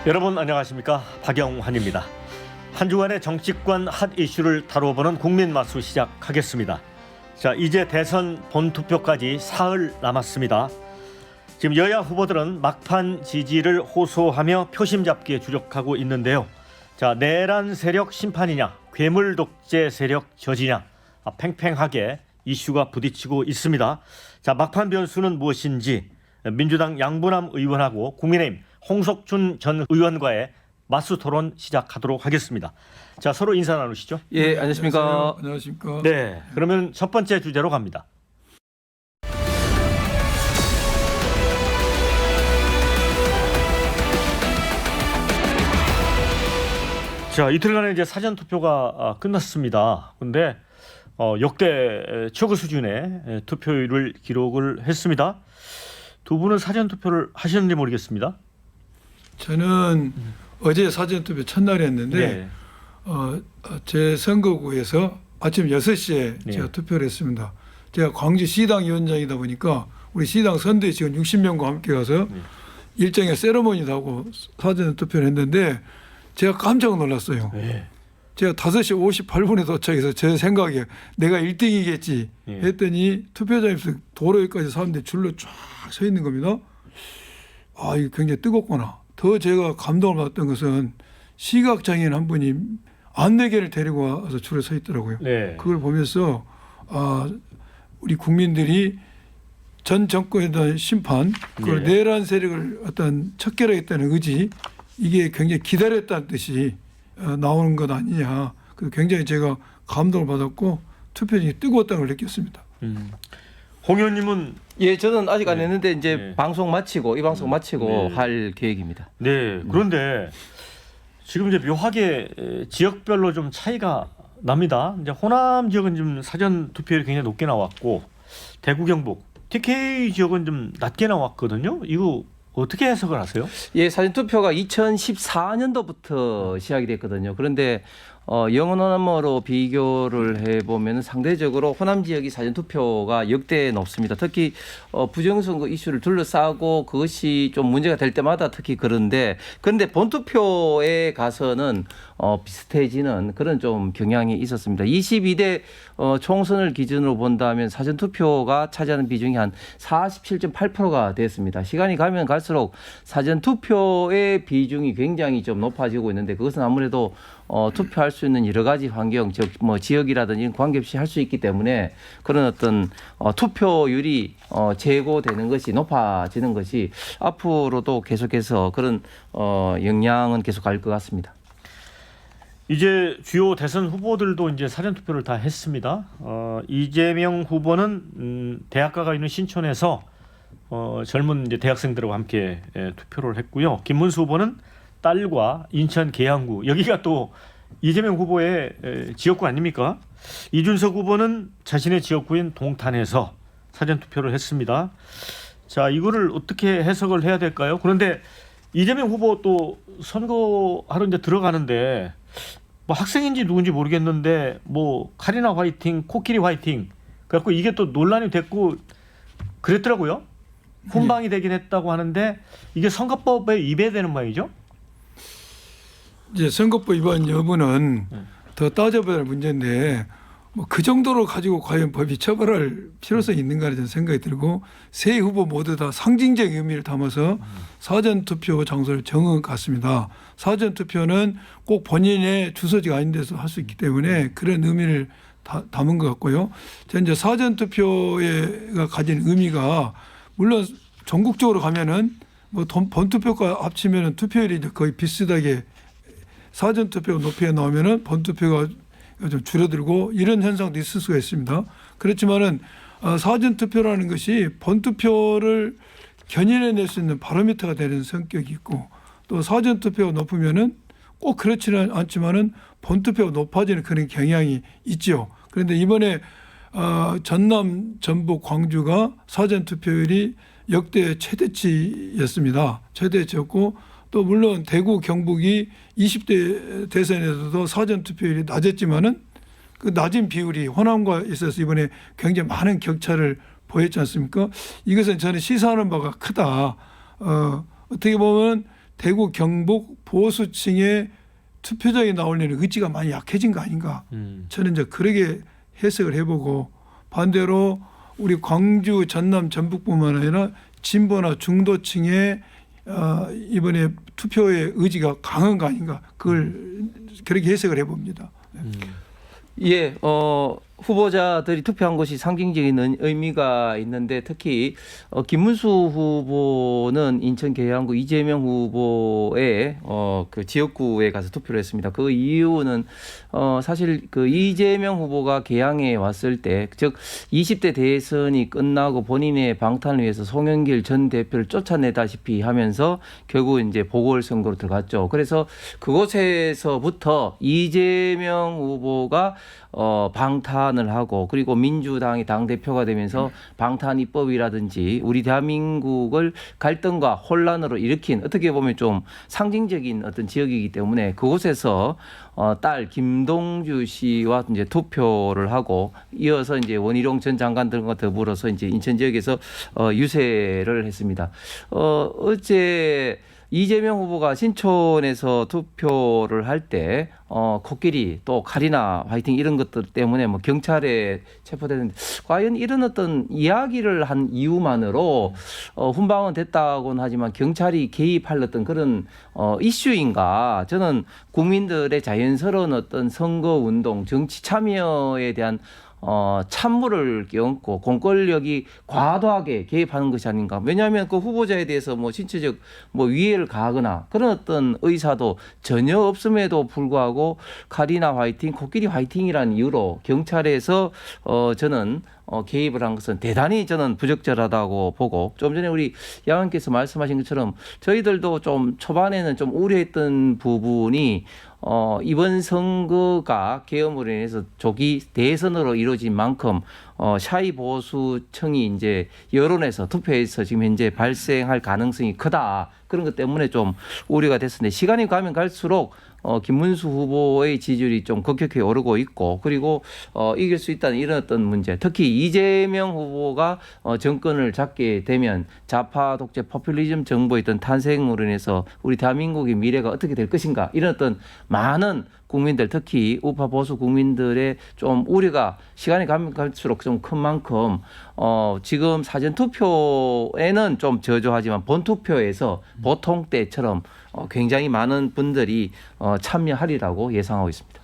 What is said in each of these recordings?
여러분 안녕하십니까, 박영환입니다. 한 주간의 정치권 핫 이슈를 다뤄보는 국민마수 시작하겠습니다. 자, 이제 대선 본투표까지 사흘 남았습니다. 지금 여야 후보들은 막판 지지를 호소하며 표심 잡기에 주력하고 있는데요. 자, 내란 세력 심판이냐, 괴물 독재 세력 저지냐, 팽팽하게 이슈가 부딪히고 있습니다. 자, 막판 변수는 무엇인지 민주당 양부남 의원하고 국민의힘 홍석준 전 의원과의 맞수 토론 시작하도록 하겠습니다. 자, 서로 인사 나누시죠. 예, 안녕하십니까. 안녕하십니까. 네, 그러면 첫 번째 주제로 갑니다. 자, 이틀간의 이제 사전 투표가 끝났습니다. 근데 역대 최고 수준의 투표율을 기록을 했습니다. 두 분은 사전 투표를 하셨는지 모르겠습니다. 저는 어제 사전투표 첫날이었는데 네. 제 선거구에서 아침 6시에 네. 제가 투표를 했습니다. 제가 광주 시당 위원장이다 보니까 우리 시당 선대 직원 60명과 함께 가서 일정의 세레모니도 하고 사전투표를 했는데 제가 깜짝 놀랐어요. 네. 제가 5시 58분에 도착해서 제 생각에 내가 1등이겠지 했더니 투표장에서 도로에까지 사람들이 줄로 쫙 서 있는 겁니다. 아, 이거 굉장히 뜨겁구나. 더 제가 감동을 받았던 것은 시각장애인 한 분이 안내개를 데리고 와서 줄에 서 있더라고요. 네. 그걸 보면서 우리 국민들이 전 정권에 대한 심판, 그걸 네. 내란 세력을 어떤 척결하겠다는 의지, 이게 굉장히 기다렸다는 뜻이 나오는 것 아니냐. 그래서 굉장히 제가 감동을 받았고 투표장이 뜨거웠다는 걸 느꼈습니다. 홍 의원님은 예, 저는 아직 안 네. 했는데 이제 네. 방송 마치고 이 방송 마치고 네. 할 계획입니다. 네, 그런데 지금 이제 묘하게 지역별로 좀 차이가 납니다. 이제 호남 지역은 좀 사전 투표율이 굉장히 높게 나왔고 대구 경북 TK 지역은 좀 낮게 나왔거든요. 이거 어떻게 해석을 하세요? 예, 사전 투표가 2014년도부터 시작이 됐거든요. 그런데 영원 호남으로 비교를 해보면 상대적으로 호남 지역이 사전 투표가 역대 높습니다. 특히 부정선거 이슈를 둘러싸고 그것이 좀 문제가 될 때마다 특히 그런데 본투표에 가서는 비슷해지는 그런 좀 경향이 있었습니다. 22대 총선을 기준으로 본다면 사전 투표가 차지하는 비중이 한 47.8%가 됐습니다. 시간이 가면 갈수록 사전 투표의 비중이 굉장히 좀 높아지고 있는데 그것은 아무래도 투표할 수 있는 여러 가지 환경, 즉 뭐 지역이라든지 관계없이 할 수 있기 때문에 그런 어떤 투표율이 제고되는 것이 높아지는 것이 앞으로도 계속해서 그런 영향은 계속 갈 것 같습니다. 이제 주요 대선 후보들도 이제 사전 투표를 다 했습니다. 이재명 후보는 대학가가 있는 신촌에서 젊은 이제 대학생들과 함께 투표를 했고요. 김문수 후보는 딸과 인천 계양구, 여기가 또 이재명 후보의 지역구 아닙니까? 이준석 후보는 자신의 지역구인 동탄에서 사전 투표를 했습니다. 자, 이거를 어떻게 해석을 해야 될까요? 그런데 이재명 후보 또 선거하러 이제 들어가는데 뭐 학생인지 누군지 모르겠는데 뭐 카리나 화이팅, 코끼리 화이팅, 그래갖고 이게 또 논란이 됐고 그랬더라고요. 혼방이 되긴 했다고 하는데 이게 선거법에 위배되는 모양이죠? 이제 선거법 위반 여부는 더 따져봐야 할 문제인데 뭐 그 정도로 가지고 과연 법이 처벌할 필요성이 있는가라는 저는 생각이 들고 세 후보 모두 다 상징적 의미를 담아서 사전투표 장소를 정한 것 같습니다. 사전투표는 꼭 본인의 주소지가 아닌 데서 할 수 있기 때문에 그런 의미를 담은 것 같고요. 이제 사전투표가 가진 의미가 물론 전국적으로 가면은 뭐 본투표가 합치면은 투표율이 거의 비슷하게 사전투표가 높게 나오면은 본투표가 좀 줄어들고 이런 현상도 있을 수가 있습니다. 그렇지만은 사전투표라는 것이 본투표를 견인해낼 수 있는 바로미터가 되는 성격이 있고 또 사전투표가 높으면은 꼭 그렇지는 않지만은 본투표가 높아지는 그런 경향이 있죠. 그런데 이번에 전남, 전북, 광주가 사전투표율이 역대 최대치였습니다. 최대치였고 또 물론 대구, 경북이 20대 대선에서도 사전투표율이 낮았지만은 그 낮은 비율이 호남과 있어서 이번에 굉장히 많은 격차를 보였지 않습니까? 이것은 저는 시사하는 바가 크다. 어떻게 보면 대구 경북 보수층의 투표장에 나오려는 의지가 많이 약해진 거 아닌가. 저는 이제 그렇게 해석을 해보고 반대로 우리 광주, 전남, 전북뿐만 아니라 진보나 중도층의 이번에 투표의 의지가 강한 거 아닌가. 그걸 그렇게 해석을 해봅니다. 예, 후보자들이 투표한 것이 상징적인 의미가 있는데 특히 김문수 후보는 인천 계양구 이재명 후보의 그 지역구에 가서 투표를 했습니다. 그 이유는 사실 그 이재명 후보가 계양에 왔을 때, 즉 20대 대선이 끝나고 본인의 방탄을 위해서 송영길 전 대표를 쫓아내다시피 하면서 결국 이제 보궐선거로 들어갔죠. 그래서 그곳에서부터 이재명 후보가 방탄을 하고 그리고 민주당이 당대표가 되면서 방탄 입법이라든지 우리 대한민국을 갈등과 혼란으로 일으킨 어떻게 보면 좀 상징적인 어떤 지역이기 때문에 그곳에서 딸 김동주 씨와 이제 투표를 하고 이어서 이제 원희룡 전 장관 등과 더불어서 이제 인천 지역에서 유세를 했습니다. 어제 이재명 후보가 신촌에서 투표를 할 때 코끼리 또 칼이나 화이팅 이런 것들 때문에 뭐 경찰에 체포됐는데 과연 이런 어떤 이야기를 한 이유만으로 훈방은 됐다고는 하지만 경찰이 개입할 어떤 그런 이슈인가? 저는 국민들의 자연스러운 어떤 선거 운동, 정치 참여에 대한 찬물을 끼얹고 공권력이 과도하게 개입하는 것이 아닌가. 왜냐하면 그 후보자에 대해서 뭐 신체적 뭐 위해를 가하거나 그런 어떤 의사도 전혀 없음에도 불구하고 칼이나 화이팅, 코끼리 화이팅이라는 이유로 경찰에서 저는 개입을 한 것은 대단히 저는 부적절하다고 보고 좀 전에 우리 양원께서 말씀하신 것처럼 저희들도 좀 초반에는 좀 우려했던 부분이 이번 선거가 계엄으로 인해서 조기 대선으로 이루어진 만큼 샤이 보수층이 이제 여론에서 투표에서 지금 현재 발생할 가능성이 크다. 그런 것 때문에 좀 우려가 됐었는데 시간이 가면 갈수록 김문수 후보의 지지율이 좀 급격히 오르고 있고 그리고 이길 수 있다는 이런 어떤 문제 특히 이재명 후보가 정권을 잡게 되면 좌파 독재 포퓰리즘 정부의 어떤 탄생으로 인해서 우리 대한민국의 미래가 어떻게 될 것인가 이런 어떤 많은 국민들 특히 우파 보수 국민들의 좀 우려가 시간이 가면 갈수록 좀 큰 만큼 지금 사전 투표에는 좀 저조하지만 본 투표에서 보통 때처럼 굉장히 많은 분들이 참여하리라고 예상하고 있습니다.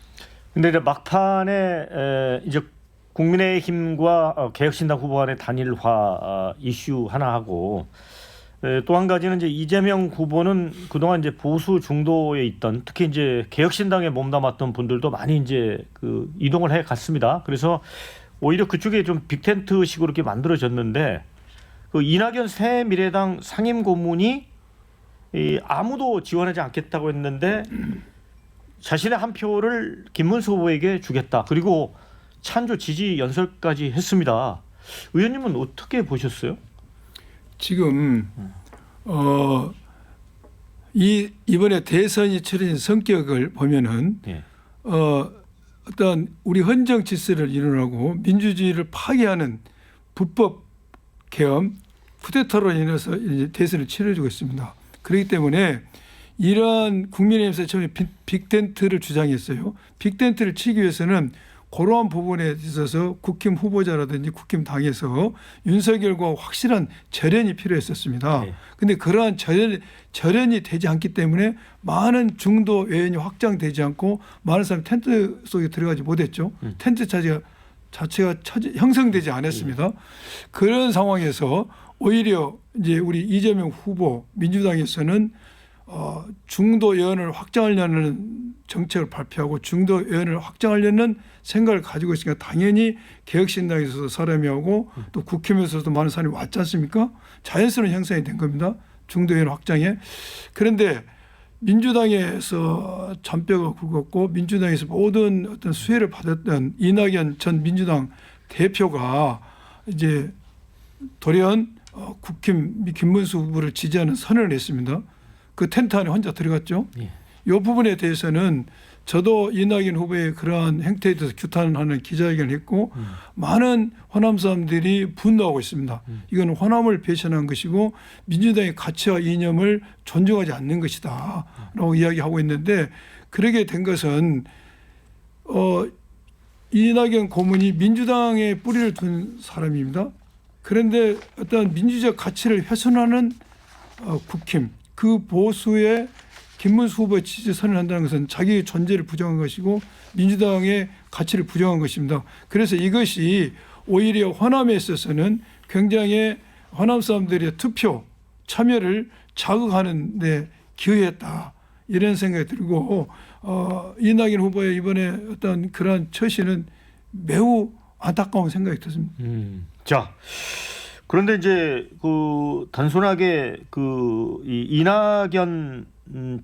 근데 이제 막판에 이제 국민의힘과 개혁신당 후보 간의 단일화 이슈 하나 하고 또 한 가지는 이제 이재명 후보는 그동안 이제 보수 중도에 있던 특히 이제 개혁신당에 몸담았던 분들도 많이 이제 그 이동을 해 갔습니다. 그래서 오히려 그쪽에 좀 빅텐트식으로 이렇게 만들어졌는데 그 이낙연 새미래당 상임 고문이 아무도 지원하지 않겠다고 했는데 자신의 한 표를 김문수 후보에게 주겠다. 그리고 찬조 지지 연설까지 했습니다. 의원님은 어떻게 보셨어요? 지금 이번에 대선이 치러진 성격을 보면은 예. 어떤 우리 헌정 질서를 이루려고 민주주의를 파괴하는 불법 계엄 쿠데타로 인해서 이제 대선을 치러지고 있습니다. 그렇기 때문에 이러한 국민의힘에서 처음에 빅텐트를 주장했어요. 빅텐트를 치기 위해서는 그러한 부분에 있어서 국힘 후보자라든지 국힘 당에서 윤석열과 확실한 절연이 필요했었습니다. 그런데 그러한 절연이 되지 않기 때문에 많은 중도 외연이 확장되지 않고 많은 사람이 텐트 속에 들어가지 못했죠. 텐트 자체가 형성되지 않았습니다. 그런 상황에서 오히려 이제 우리 이재명 후보 민주당에서는 중도 여론을 확장하려는 정책을 발표하고 중도 여론을 확장하려는 생각을 가지고 있으니까 당연히 개혁신당에서도 사람이 오고 또 국힘에서도 많은 사람이 왔지 않습니까? 자연스러운 형성이 된 겁니다. 중도 여론 확장에. 그런데 민주당에서 잔뼈가 굵었고 민주당에서 모든 어떤 수혜를 받았던 이낙연 전 민주당 대표가 이제 돌연 국힘 김문수 후보를 지지하는 선언을 했습니다. 그 텐트 안에 혼자 들어갔죠. 이 부분에 대해서는 저도 이낙연 후보의 그러한 행태에 대해서 규탄하는 기자회견을 했고 많은 호남 사람들이 분노하고 있습니다. 이건 호남을 배신한 것이고 민주당의 가치와 이념을 존중하지 않는 것이다 라고 이야기하고 있는데 그러게 된 것은 이낙연 고문이 민주당에 뿌리를 둔 사람입니다. 그런데 어떤 민주적 가치를 훼손하는 국힘 그 보수의 김문수 후보의 지지 선언한다는 것은 자기의 존재를 부정한 것이고 민주당의 가치를 부정한 것입니다. 그래서 이것이 오히려 호남에 있어서는 굉장히 호남 사람들의 투표 참여를 자극하는 데 기여했다. 이런 생각이 들고 이낙연 후보의 이번에 어떤 그러한 처신은 매우 안타까운 생각이 듭니다. 자, 그런데 이제 그 단순하게 이 이낙연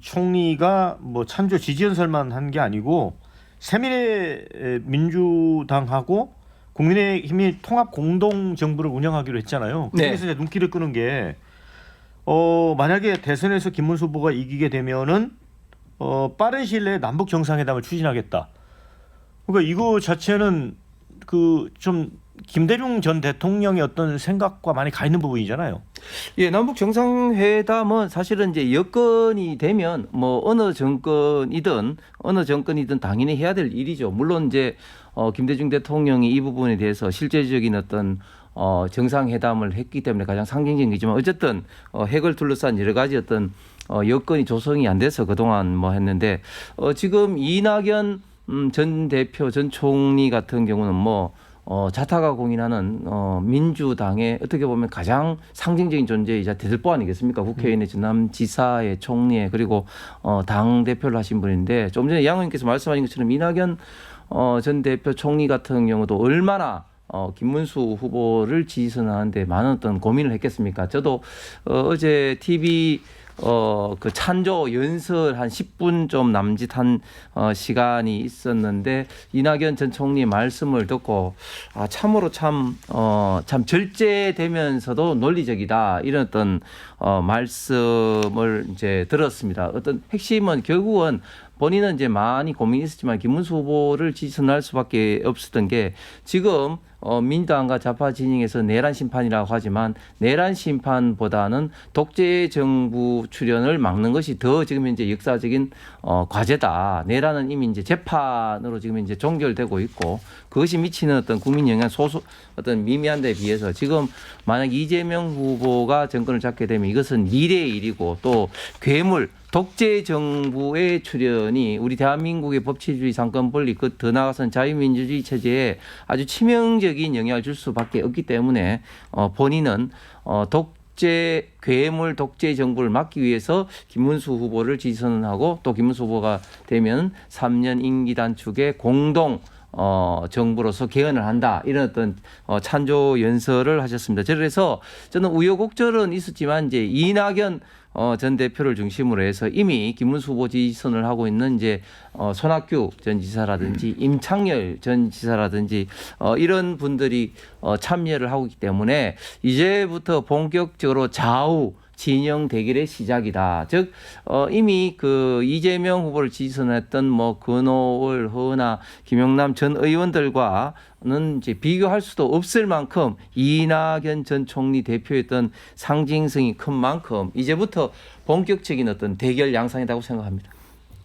총리가 뭐 찬조 지지연설만 한 게 아니고 새미래 민주당하고 국민의힘이 통합 공동 정부를 운영하기로 했잖아요. 그래서 이제 눈길을 끄는 게 만약에 대선에서 김문수 후보가 이기게 되면은 빠른 시일 내에 남북 정상회담을 추진하겠다. 그러니까 이거 자체는 그 좀 김대중 전 대통령의 어떤 생각과 많이 가 있는 부분이잖아요. 예, 남북 정상회담은 사실은 이제 여건이 되면 뭐 어느 정권이든 당연히 해야 될 일이죠. 물론 이제 김대중 대통령이 이 부분에 대해서 실제적인 어떤 정상회담을 했기 때문에 가장 상징적이지만 어쨌든 핵을 둘러싼 여러 가지 어떤 여건이 조성이 안 돼서 그동안 뭐 했는데 지금 이낙연 전 대표 전 총리 같은 경우는 뭐 자타가 공인하는 민주당의 어떻게 보면 가장 상징적인 존재이자 대들보 아니겠습니까? 국회의원의 전남지사의 총리에 그리고 당 대표를 하신 분인데 좀 전에 양 의원께서 말씀하신 것처럼 이낙연 전 대표 총리 같은 경우도 얼마나 김문수 후보를 지지선언하는데 많은 어떤 고민을 했겠습니까? 저도 어제 TV 그 찬조 연설 한 10분 좀 남짓한 시간이 있었는데 이낙연 전 총리의 말씀을 듣고 참으로 참 절제되면서도 논리적이다 이런 어떤 말씀을 이제 들었습니다. 어떤 핵심은 결국은 본인은 이제 많이 고민이 있었지만 김문수 후보를 지지선언할 수밖에 없었던 게 지금 민주당과 좌파 진영에서 내란 심판이라고 하지만 내란 심판보다는 독재 정부 출연을 막는 것이 더 지금 이제 역사적인 과제다. 내란은 이미 이제 재판으로 지금 이제 종결되고 있고 그것이 미치는 어떤 국민 영향 어떤 미미한 데 비해서 지금 만약 이재명 후보가 정권을 잡게 되면 이것은 미래의 일이고 또 괴물 독재 정부의 출현이 우리 대한민국의 법치주의 상권 분리 더 나아가서는 자유민주주의 체제에 아주 치명적인 영향을 줄 수밖에 없기 때문에 본인은 괴물 독재 정부를 막기 위해서 김문수 후보를 지지선언하고 또 김문수 후보가 되면 3년 임기 단축의 공동 정부로서 개헌을 한다 이런 어떤 찬조 연설을 하셨습니다. 그래서 저는 우여곡절은 있었지만 이제 이낙연 전 대표를 중심으로 해서 이미 김문수 후보 지지선을 하고 있는 이제 손학규 전 지사라든지 임창열 전 지사라든지 이런 분들이 참여를 하고 있기 때문에 이제부터 본격적으로 좌우 진영 대결의 시작이다. 즉 이미 그 이재명 후보를 지지선했던 뭐 근호월, 허나, 김영남 전 의원들과는 이제 비교할 수도 없을 만큼 이낙연 전 총리 대표였던 상징성이 큰 만큼 이제부터 본격적인 어떤 대결 양상이라고 생각합니다.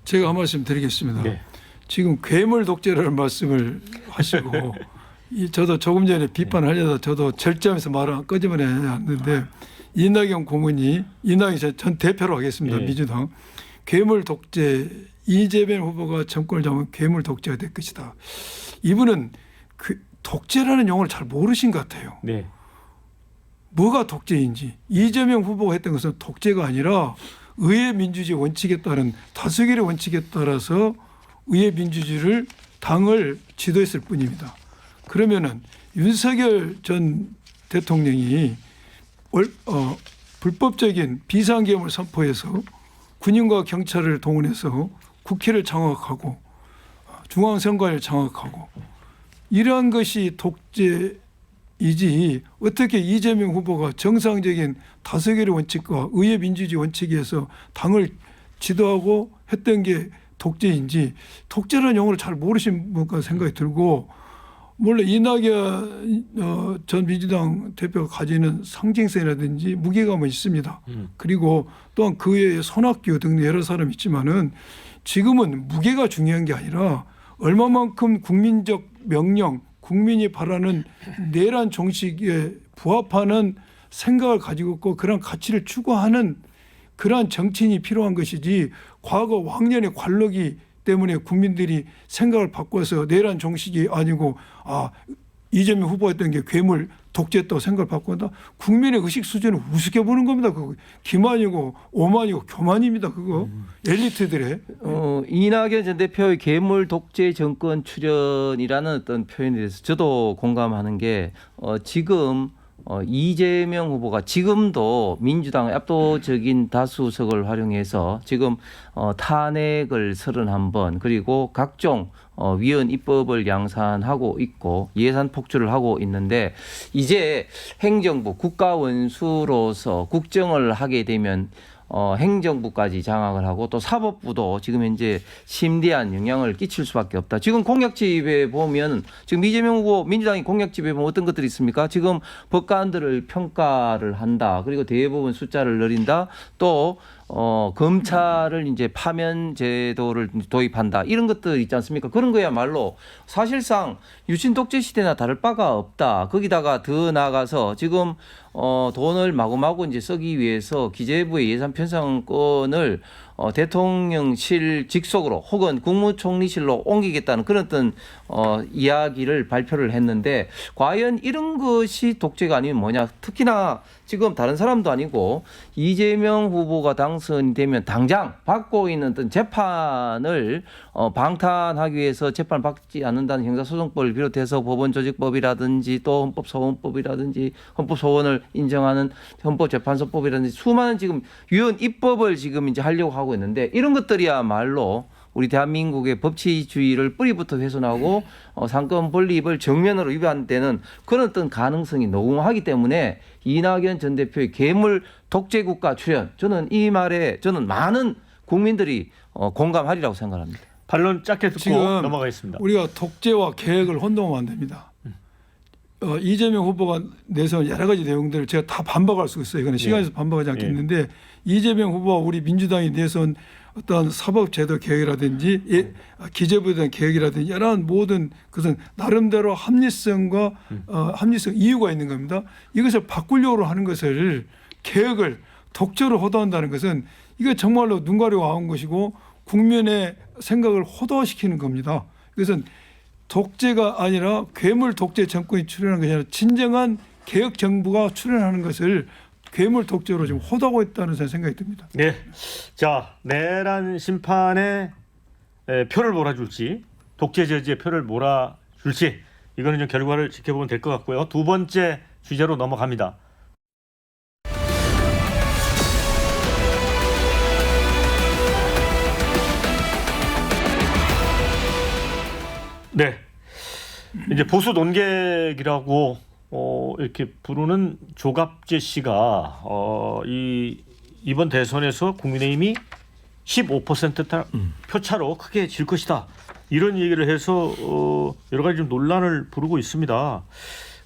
제가 한 말씀 드리겠습니다. 네. 지금 괴물 독재라는 말씀을 하시고 저도 조금 전에 비판하려다 저도 절제하면서 말을 끄집어내야 이낙연 고문이 이낙연 전 대표로 하겠습니다. 네. 민주당 괴물 독재 이재명 후보가 정권을 잡으면 괴물 독재가 될 것이다. 이분은 그 독재라는 용어를 잘 모르신 것 같아요. 네. 뭐가 독재인지 이재명 후보가 했던 것은 독재가 아니라 의회 민주주의 원칙에 따른 다수결의 원칙에 따라서 의회 민주주의를 당을 지도했을 뿐입니다. 그러면은 윤석열 전 대통령이 불법적인 비상계엄을 선포해서 군인과 경찰을 동원해서 국회를 장악하고 중앙선관위를 장악하고 이러한 것이 독재이지 어떻게 이재명 후보가 정상적인 다수결의 원칙과 의회 민주주의 원칙에서 당을 지도하고 했던 게 독재인지 독재라는 용어를 잘 모르신 분과 생각이 들고 원래 이낙연 전 민주당 대표가 가지는 상징성이라든지 무게감은 있습니다. 그리고 또한 그 외에 손학규 등 여러 사람이 있지만은 지금은 무게가 중요한 게 아니라 얼마만큼 국민적 명령, 국민이 바라는 내란 종식에 부합하는 생각을 가지고 있고 그런 가치를 추구하는 그러한 정치인이 필요한 것이지 과거 왕년의 관록이 때문에 국민들이 생각을 바꿔서 내란 종식이 아니고 이재명 후보가 했던 게 괴물 독재했다고 생각을 바꾼다. 국민의 의식 수준을 우습게 보는 겁니다. 그거 기만이고 오만이고 교만입니다. 그거 엘리트들의. 이낙연 전 대표의 괴물 독재 정권 출연이라는 어떤 표현에 대해서 저도 공감하는 게 지금 이재명 후보가 지금도 민주당의 압도적인 다수석을 활용해서 지금 탄핵을 31번 그리고 각종 위헌 입법을 양산하고 있고 예산 폭주를 하고 있는데 이제 행정부 국가 원수로서 국정을 하게 되면 행정부까지 장악을 하고 또 사법부도 지금 현재 심대한 영향을 끼칠 수밖에 없다. 지금 공약집에 보면 지금 이재명 후보 민주당이 공약집에 보면 어떤 것들이 있습니까? 지금 법관들을 평가를 한다. 그리고 대법원 숫자를 늘린다. 또 검찰을 이제 파면 제도를 도입한다. 이런 것들 있지 않습니까? 그런 거야말로 사실상 유신 독재 시대나 다를 바가 없다. 거기다가 더 나아가서 지금 돈을 마구마구 이제 쓰기 위해서 기재부의 예산 편성권을 대통령실 직속으로 혹은 국무총리실로 옮기겠다는 그런 어떤 이야기를 발표를 했는데 과연 이런 것이 독재가 아니면 뭐냐? 특히나 지금 다른 사람도 아니고 이재명 후보가 당선이 되면 당장 받고 있는 어떤 재판을 방탄하기 위해서 재판을 받지 않는다는 형사소송법을 비롯해서 법원조직법이라든지 또 헌법소원법이라든지 헌법소원을 인정하는 헌법재판소법이라든지 수많은 지금 유언 입법을 지금 이제 하려고 하고 있는데 이런 것들이야말로 우리 대한민국의 법치주의를 뿌리부터 훼손하고 상권 분립을 정면으로 위반되는 그런 어떤 가능성이 농후하기 때문에 이낙연 전 대표의 괴물 독재국가 출연 저는 이 말에 저는 많은 국민들이 공감하리라고 생각합니다. 반론 짧게 듣고 지금 넘어가겠습니다. 우리가 독재와 계획을 혼동하면 안 됩니다. 이재명 후보가 내세운 여러 가지 내용들을 제가 다 반박할 수 있어요. 이거는 시간에서 반박하지 않겠는데 이재명 후보와 우리 민주당이 내세운 어떤 사법제도 계획이라든지 기재부에 대한 계획이라든지 여러 모든 것은 나름대로 합리성과 합리성 이유가 있는 겁니다. 이것을 바꾸려고 하는 것을 계획을 독재로 호도한다는 것은 이거 정말로 눈 가리고 나온 것이고 국민의 생각을 호도시키는 겁니다. 이것은 독재가 아니라 괴물 독재 정권이 출현한 것이 아니라 진정한 개혁 정부가 출현하는 것을 괴물 독재로 지금 호도하고 있다는 생각이 듭니다. 네, 자 내란 심판에 표를 몰아줄지 독재 저지에 표를 몰아줄지 이거는 좀 결과를 지켜보면 될 것 같고요. 두 번째 주제로 넘어갑니다. 네, 이제 보수 논객이라고 이렇게 부르는 조갑재 씨가 이번 대선에서 국민의힘이 15% 표차로 크게 질 것이다 이런 얘기를 해서 여러 가지 좀 논란을 부르고 있습니다.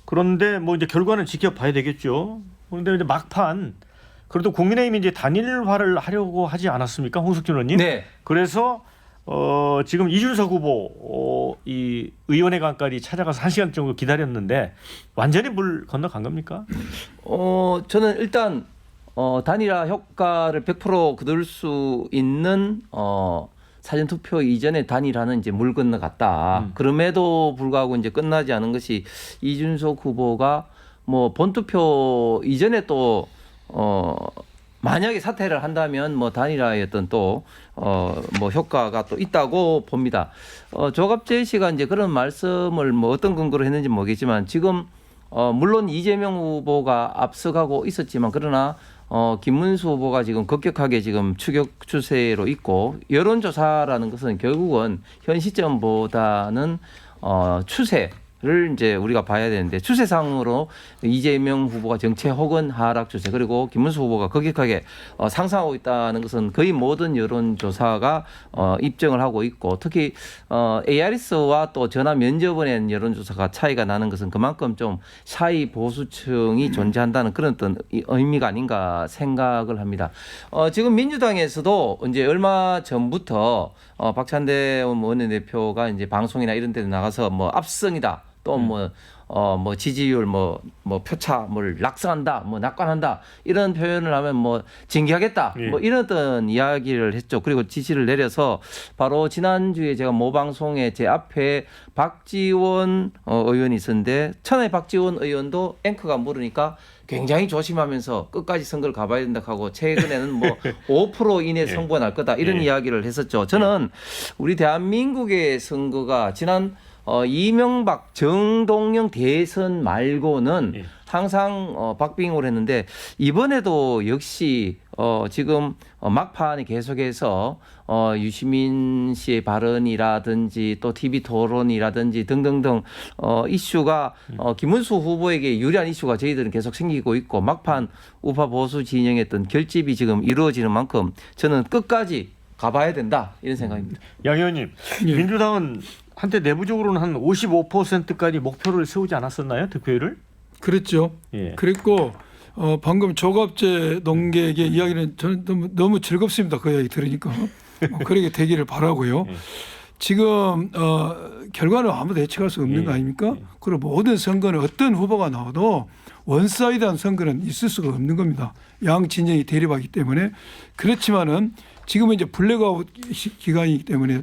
그런데 뭐 이제 결과는 지켜봐야 되겠죠. 그런데 이제 막판 그래도 국민의힘이 이제 단일화를 하려고 하지 않았습니까, 홍석준 의원님? 네. 그래서 지금 이준석 후보 이 의원회관까지 찾아가서 1시간 정도 기다렸는데 완전히 물 건너간 겁니까? 저는 일단 단일화 효과를 100% 거둘 수 있는 사전투표 이전에 단일화는 이제 물 건너갔다. 그럼에도 불구하고 이제 끝나지 않은 것이 이준석 후보가 뭐 본투표 이전에 또 만약에 사퇴를 한다면 뭐 단일화의 어떤 또 뭐 효과가 또 있다고 봅니다. 조갑재 씨가 이제 그런 말씀을 뭐 어떤 근거로 했는지 모르겠지만 지금 물론 이재명 후보가 앞서가고 있었지만 그러나 김문수 후보가 지금 급격하게 지금 추격 추세로 있고 여론조사라는 것은 결국은 현 시점보다는 추세 를 이제 우리가 봐야 되는데 추세상으로 이재명 후보가 정체 혹은 하락 추세 그리고 김문수 후보가 급격하게 상승하고 있다는 것은 거의 모든 여론조사가 입증을 하고 있고 특히 ARS와 또 전화 면접원의 여론조사가 차이가 나는 것은 그만큼 좀 샤이 보수층이 존재한다는 그런 어떤 의미가 아닌가 생각을 합니다. 지금 민주당에서도 이제 얼마 전부터 박찬대 원내대표가 이제 방송이나 이런 데 나가서 뭐 압승이다. 또 뭐 지지율 뭐 표차 뭘 낙선한다 뭐 낙관한다 이런 표현을 하면 뭐 징계하겠다 뭐 이런 어떤 이야기를 했죠. 그리고 지시를 내려서 바로 지난주에 제가 모 방송에 제 앞에 박지원 의원이 있었는데 천하의 박지원 의원도 앵커가 물으니까 굉장히 조심하면서 끝까지 선거를 가봐야 된다 하고 최근에는 뭐 5% 이내 선거가 날 거다 이런 이야기를 했었죠. 저는 우리 대한민국의 선거가 지난 이명박 정동영 대선 말고는 항상 박빙으로 했는데 이번에도 역시 지금 막판에 계속해서 유시민 씨의 발언이라든지 또 TV 토론이라든지 등등등 이슈가 김문수 후보에게 유리한 이슈가 저희들은 계속 생기고 있고 막판 우파 보수 진영의 어떤 결집이 지금 이루어지는 만큼 저는 끝까지 가봐야 된다 이런 생각입니다. 양 의원님, 민주당은 한때 내부적으로는 한 55%까지 목표를 세우지 않았었나요? 득표율을? 그랬죠. 예. 그랬고 방금 조갑재 농객의 이야기는 저는 너무 즐겁습니다. 그 이야기 들으니까 그렇게 되기를 바라고요. 지금 결과는 아무도 예측할 수 없는 거 아닙니까? 그리고 모든 선거는 어떤 후보가 나와도 원사이드한 선거는 있을 수가 없는 겁니다. 양 진영이 대립하기 때문에 그렇지만은 지금은 이제 블랙아웃 기간이기 때문에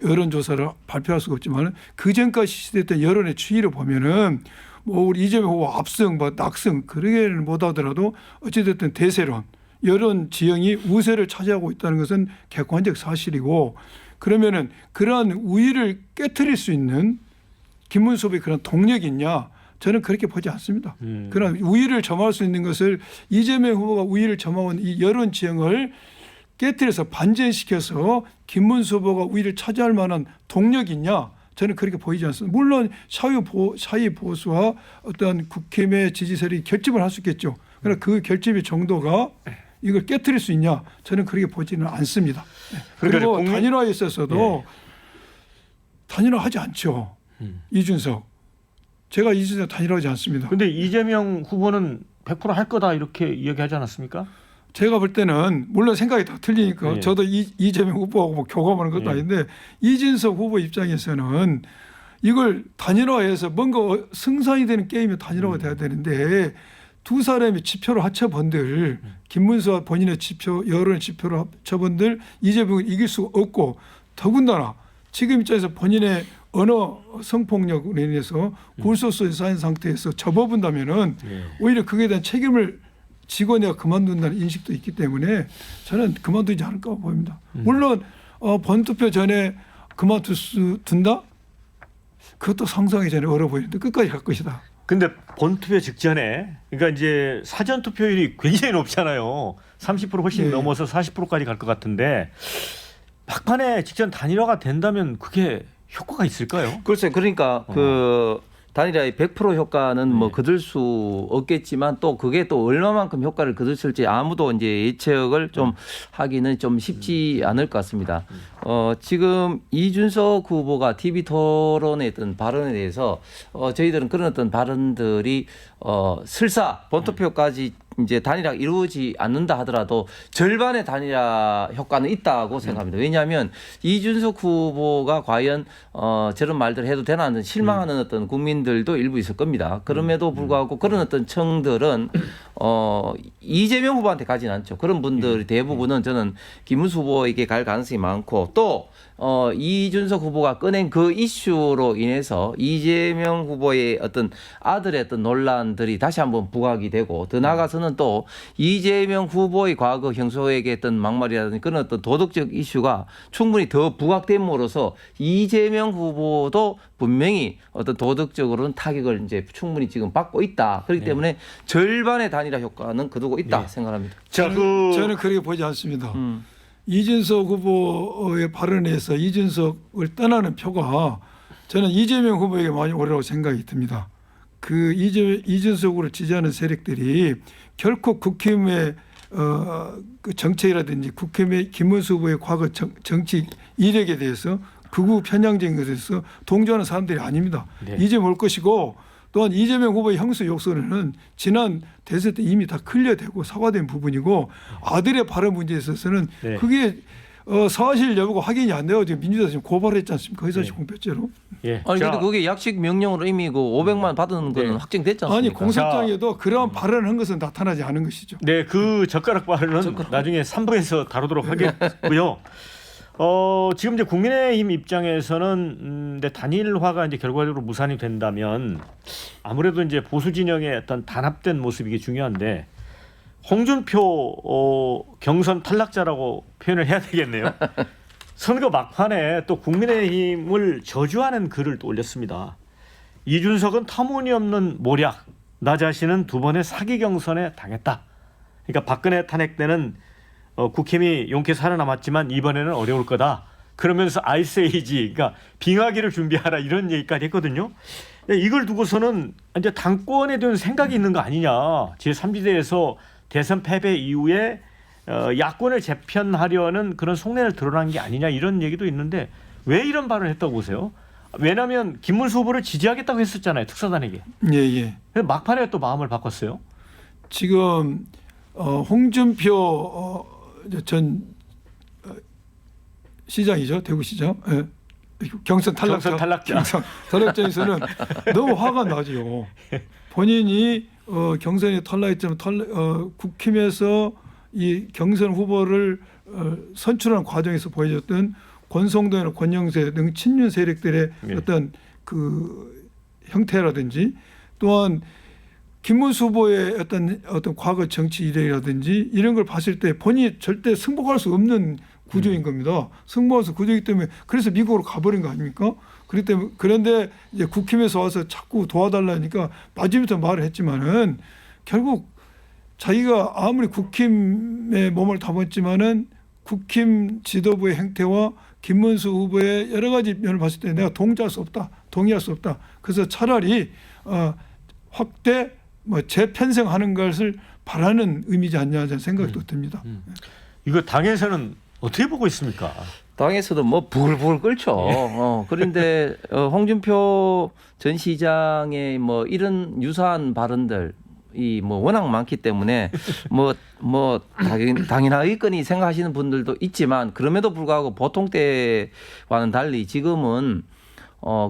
여론조사를 발표할 수가 없지만 그 전까지 시대했던 여론의 추이를 보면은 뭐 우리 이재명 후보 압승, 뭐 낙승 그러게는 못하더라도 어찌됐든 대세론 여론 지형이 우세를 차지하고 있다는 것은 객관적 사실이고 그러면은 그러한 우위를 깨트릴 수 있는 김문수 후보의 그런 동력이 있냐? 저는 그렇게 보지 않습니다. 그런 우위를 점할 수 있는 것을 이재명 후보가 우위를 점하는 이 여론 지형을 깨트려서 반전시켜서 김문수 후보가 우위를 차지할 만한 동력이 있냐? 저는 그렇게 보이지 않습니다. 물론 사회 보수와 어떤 국힘의 지지 세력이 결집을 할 수 있겠죠. 그러나 그 결집의 정도가 이걸 깨트릴 수 있냐? 저는 그렇게 보지는 않습니다. 그리고 단일화에 있어서도 단일화하지 않죠. 이준석. 제가 이준석 단일화하지 않습니다. 그런데 이재명 후보는 100% 할 거다 이렇게 이야기하지 않았습니까? 제가 볼 때는 물론 생각이 다 틀리니까 저도 이재명 후보하고 뭐 교감하는 것도 아닌데 이준석 후보 입장에서는 이걸 단일화해서 뭔가 승산이 되는 게임이 단일화가 돼야 되는데 두 사람의 지표를 합쳐본들 김문수와 본인의 지표 여론의 지표를 합쳐본들 이재명을 이길 수가 없고 더군다나 지금 입장에서 본인의 언어 성폭력으로 인해서 굴소스에 쌓인 상태에서 접어본다면은 오히려 그에 대한 책임을 지고 내가 그만둔다는 인식도 있기 때문에 저는 그만두지 않을까 보입니다. 물론 본투표 전에 그만둔다? 그것도 상상하기 전에 어려 보이는데 끝까지 갈 것이다. 근데 본투표 직전에 그러니까 이제 사전 투표율이 굉장히 높잖아요. 30% 훨씬 넘어서 40%까지 갈 것 같은데 막판에 직전 단일화가 된다면 그게 효과가 있을까요? 글쎄 그러니까 그 단일화의 100% 효과는 뭐 거둘 수 없겠지만 또 그게 또 얼마만큼 효과를 거둘지 아무도 이제 예측을 좀 하기는 좀 쉽지 않을 것 같습니다. 지금 이준석 후보가 TV 토론에 했던 발언에 대해서 저희들은 그런 어떤 발언들이 설사 본투표까지 이제 단일화가 이루어지지 않는다 하더라도 절반의 단일화 효과는 있다고 생각합니다. 왜냐하면 이준석 후보가 과연 저런 말들을 해도 되나 하는 실망하는 어떤 국민들도 일부 있을 겁니다. 그럼에도 불구하고 그런 어떤 청들은 이재명 후보한테 가진 않죠. 그런 분들이 대부분은 저는 김문수 후보에게 갈 가능성이 많고 또 이준석 후보가 꺼낸 그 이슈로 인해서 이재명 후보의 어떤 아들의 어떤 논란들이 다시 한번 부각이 되고 더 나아가서는 또 이재명 후보의 과거 형소에게 했던 막말이라든지 그런 어떤 도덕적 이슈가 충분히 더 부각됨으로써 이재명 후보도 분명히 어떤 도덕적으로는 타격을 이제 충분히 지금 받고 있다. 그렇기 때문에 절반의 단일화 효과는 거두고 있다 생각합니다. 저는 그렇게 보지 않습니다. 이준석 후보의 발언에서 이준석을 떠나는 표가 저는 이재명 후보에게 많이 오르라고 생각이 듭니다. 그 이준석 후보를 지지하는 세력들이 결코 국힘의 그 정책이라든지 국힘의 김문수 후보의 과거 정치 이력에 대해서 극우 편향적인 것에 대해서 동조하는 사람들이 아닙니다. 네. 이제 올 것이고 또한 이재명 후보의 형수 욕설은 지난 대선 때 이미 다 클리어되고 사과된 부분이고 아들의 발언 문제에 있어서는 네. 그게 사실 여부가 확인이 안 돼요. 지금 민주당 지금 고발했지 않습니까? 의사실 네. 공표죄로. 예. 아니 자, 근데 그게 약식 명령으로 이미 그 500만 받은 거는 네. 확정됐지 아니 않습니까? 공소장에도 그러한 발언을 한 것은 나타나지 않은 것이죠. 네, 그 젓가락 발언은 나중에 3부에서 다루도록 하겠고요. 지금 이제 국민의힘 입장에서는 이제 단일화가 이제 결과적으로 무산이 된다면 아무래도 이제 보수 진영의 어떤 단합된 모습이 이게 중요한데 홍준표 경선 탈락자라고 표현을 해야 되겠네요. 선거 막판에 또 국민의힘을 저주하는 글을 또 올렸습니다. 이준석은 터무니없는 모략, 나 자신은 두 번의 사기 경선에 당했다. 그러니까 박근혜 탄핵 때는 국힘이 용케 살아남았지만 이번에는 어려울 거다. 그러면서 아이스에이지, 그러니까 빙하기를 준비하라 이런 얘기까지 했거든요. 이걸 두고서는 이제 당권에 대한 생각이 있는 거 아니냐. 제3지대에서 대선 패배 이후에 야권을 재편하려는 그런 속내를 드러난 게 아니냐 이런 얘기도 있는데 왜 이런 발언을 했다고 보세요? 왜냐하면 김문수 후보를 지지하겠다고 했었잖아요. 특사단에게. 예. 막판에 또 마음을 바꿨어요. 지금 홍준표 전 시장이죠. 대구시장. 예. 경선 탈락자에서는 너무 화가 나죠. 본인이 경선에 탈락했지만 국힘에서 이 경선 후보를 선출하는 과정에서 보여줬던 권성동이나 권영세 등 친윤 세력들의 어떤 그 형태라든지 또한 김문수 후보의 어떤 과거 정치 이력이라든지 이런 걸 봤을 때 본인이 절대 승복할 수 없는 구조인 겁니다. 승복할 수 구조이기 때문에 그래서 미국으로 가버린 거 아닙니까? 그렇기 때문에 그런데 이제 국힘에서 와서 자꾸 도와달라니까 마지막부터 말을 했지만은 결국 자기가 아무리 국힘에 몸을 담았지만은 국힘 지도부의 행태와 김문수 후보의 여러 가지 면을 봤을 때 내가 동의할 수 없다. 그래서 차라리 확대 재편성하는 것을 바라는 의미지 않냐 저는 생각도 듭니다. 이거 당에서는 어떻게 보고 있습니까? 당에서도 뭐 불불 끓죠. 그런데 홍준표 전 시장의 뭐 이런 유사한 발언들 이 뭐 워낙 많기 때문에 뭐 당연하겠거니 생각하시는 분들도 있지만 그럼에도 불구하고 보통 때와는 달리 지금은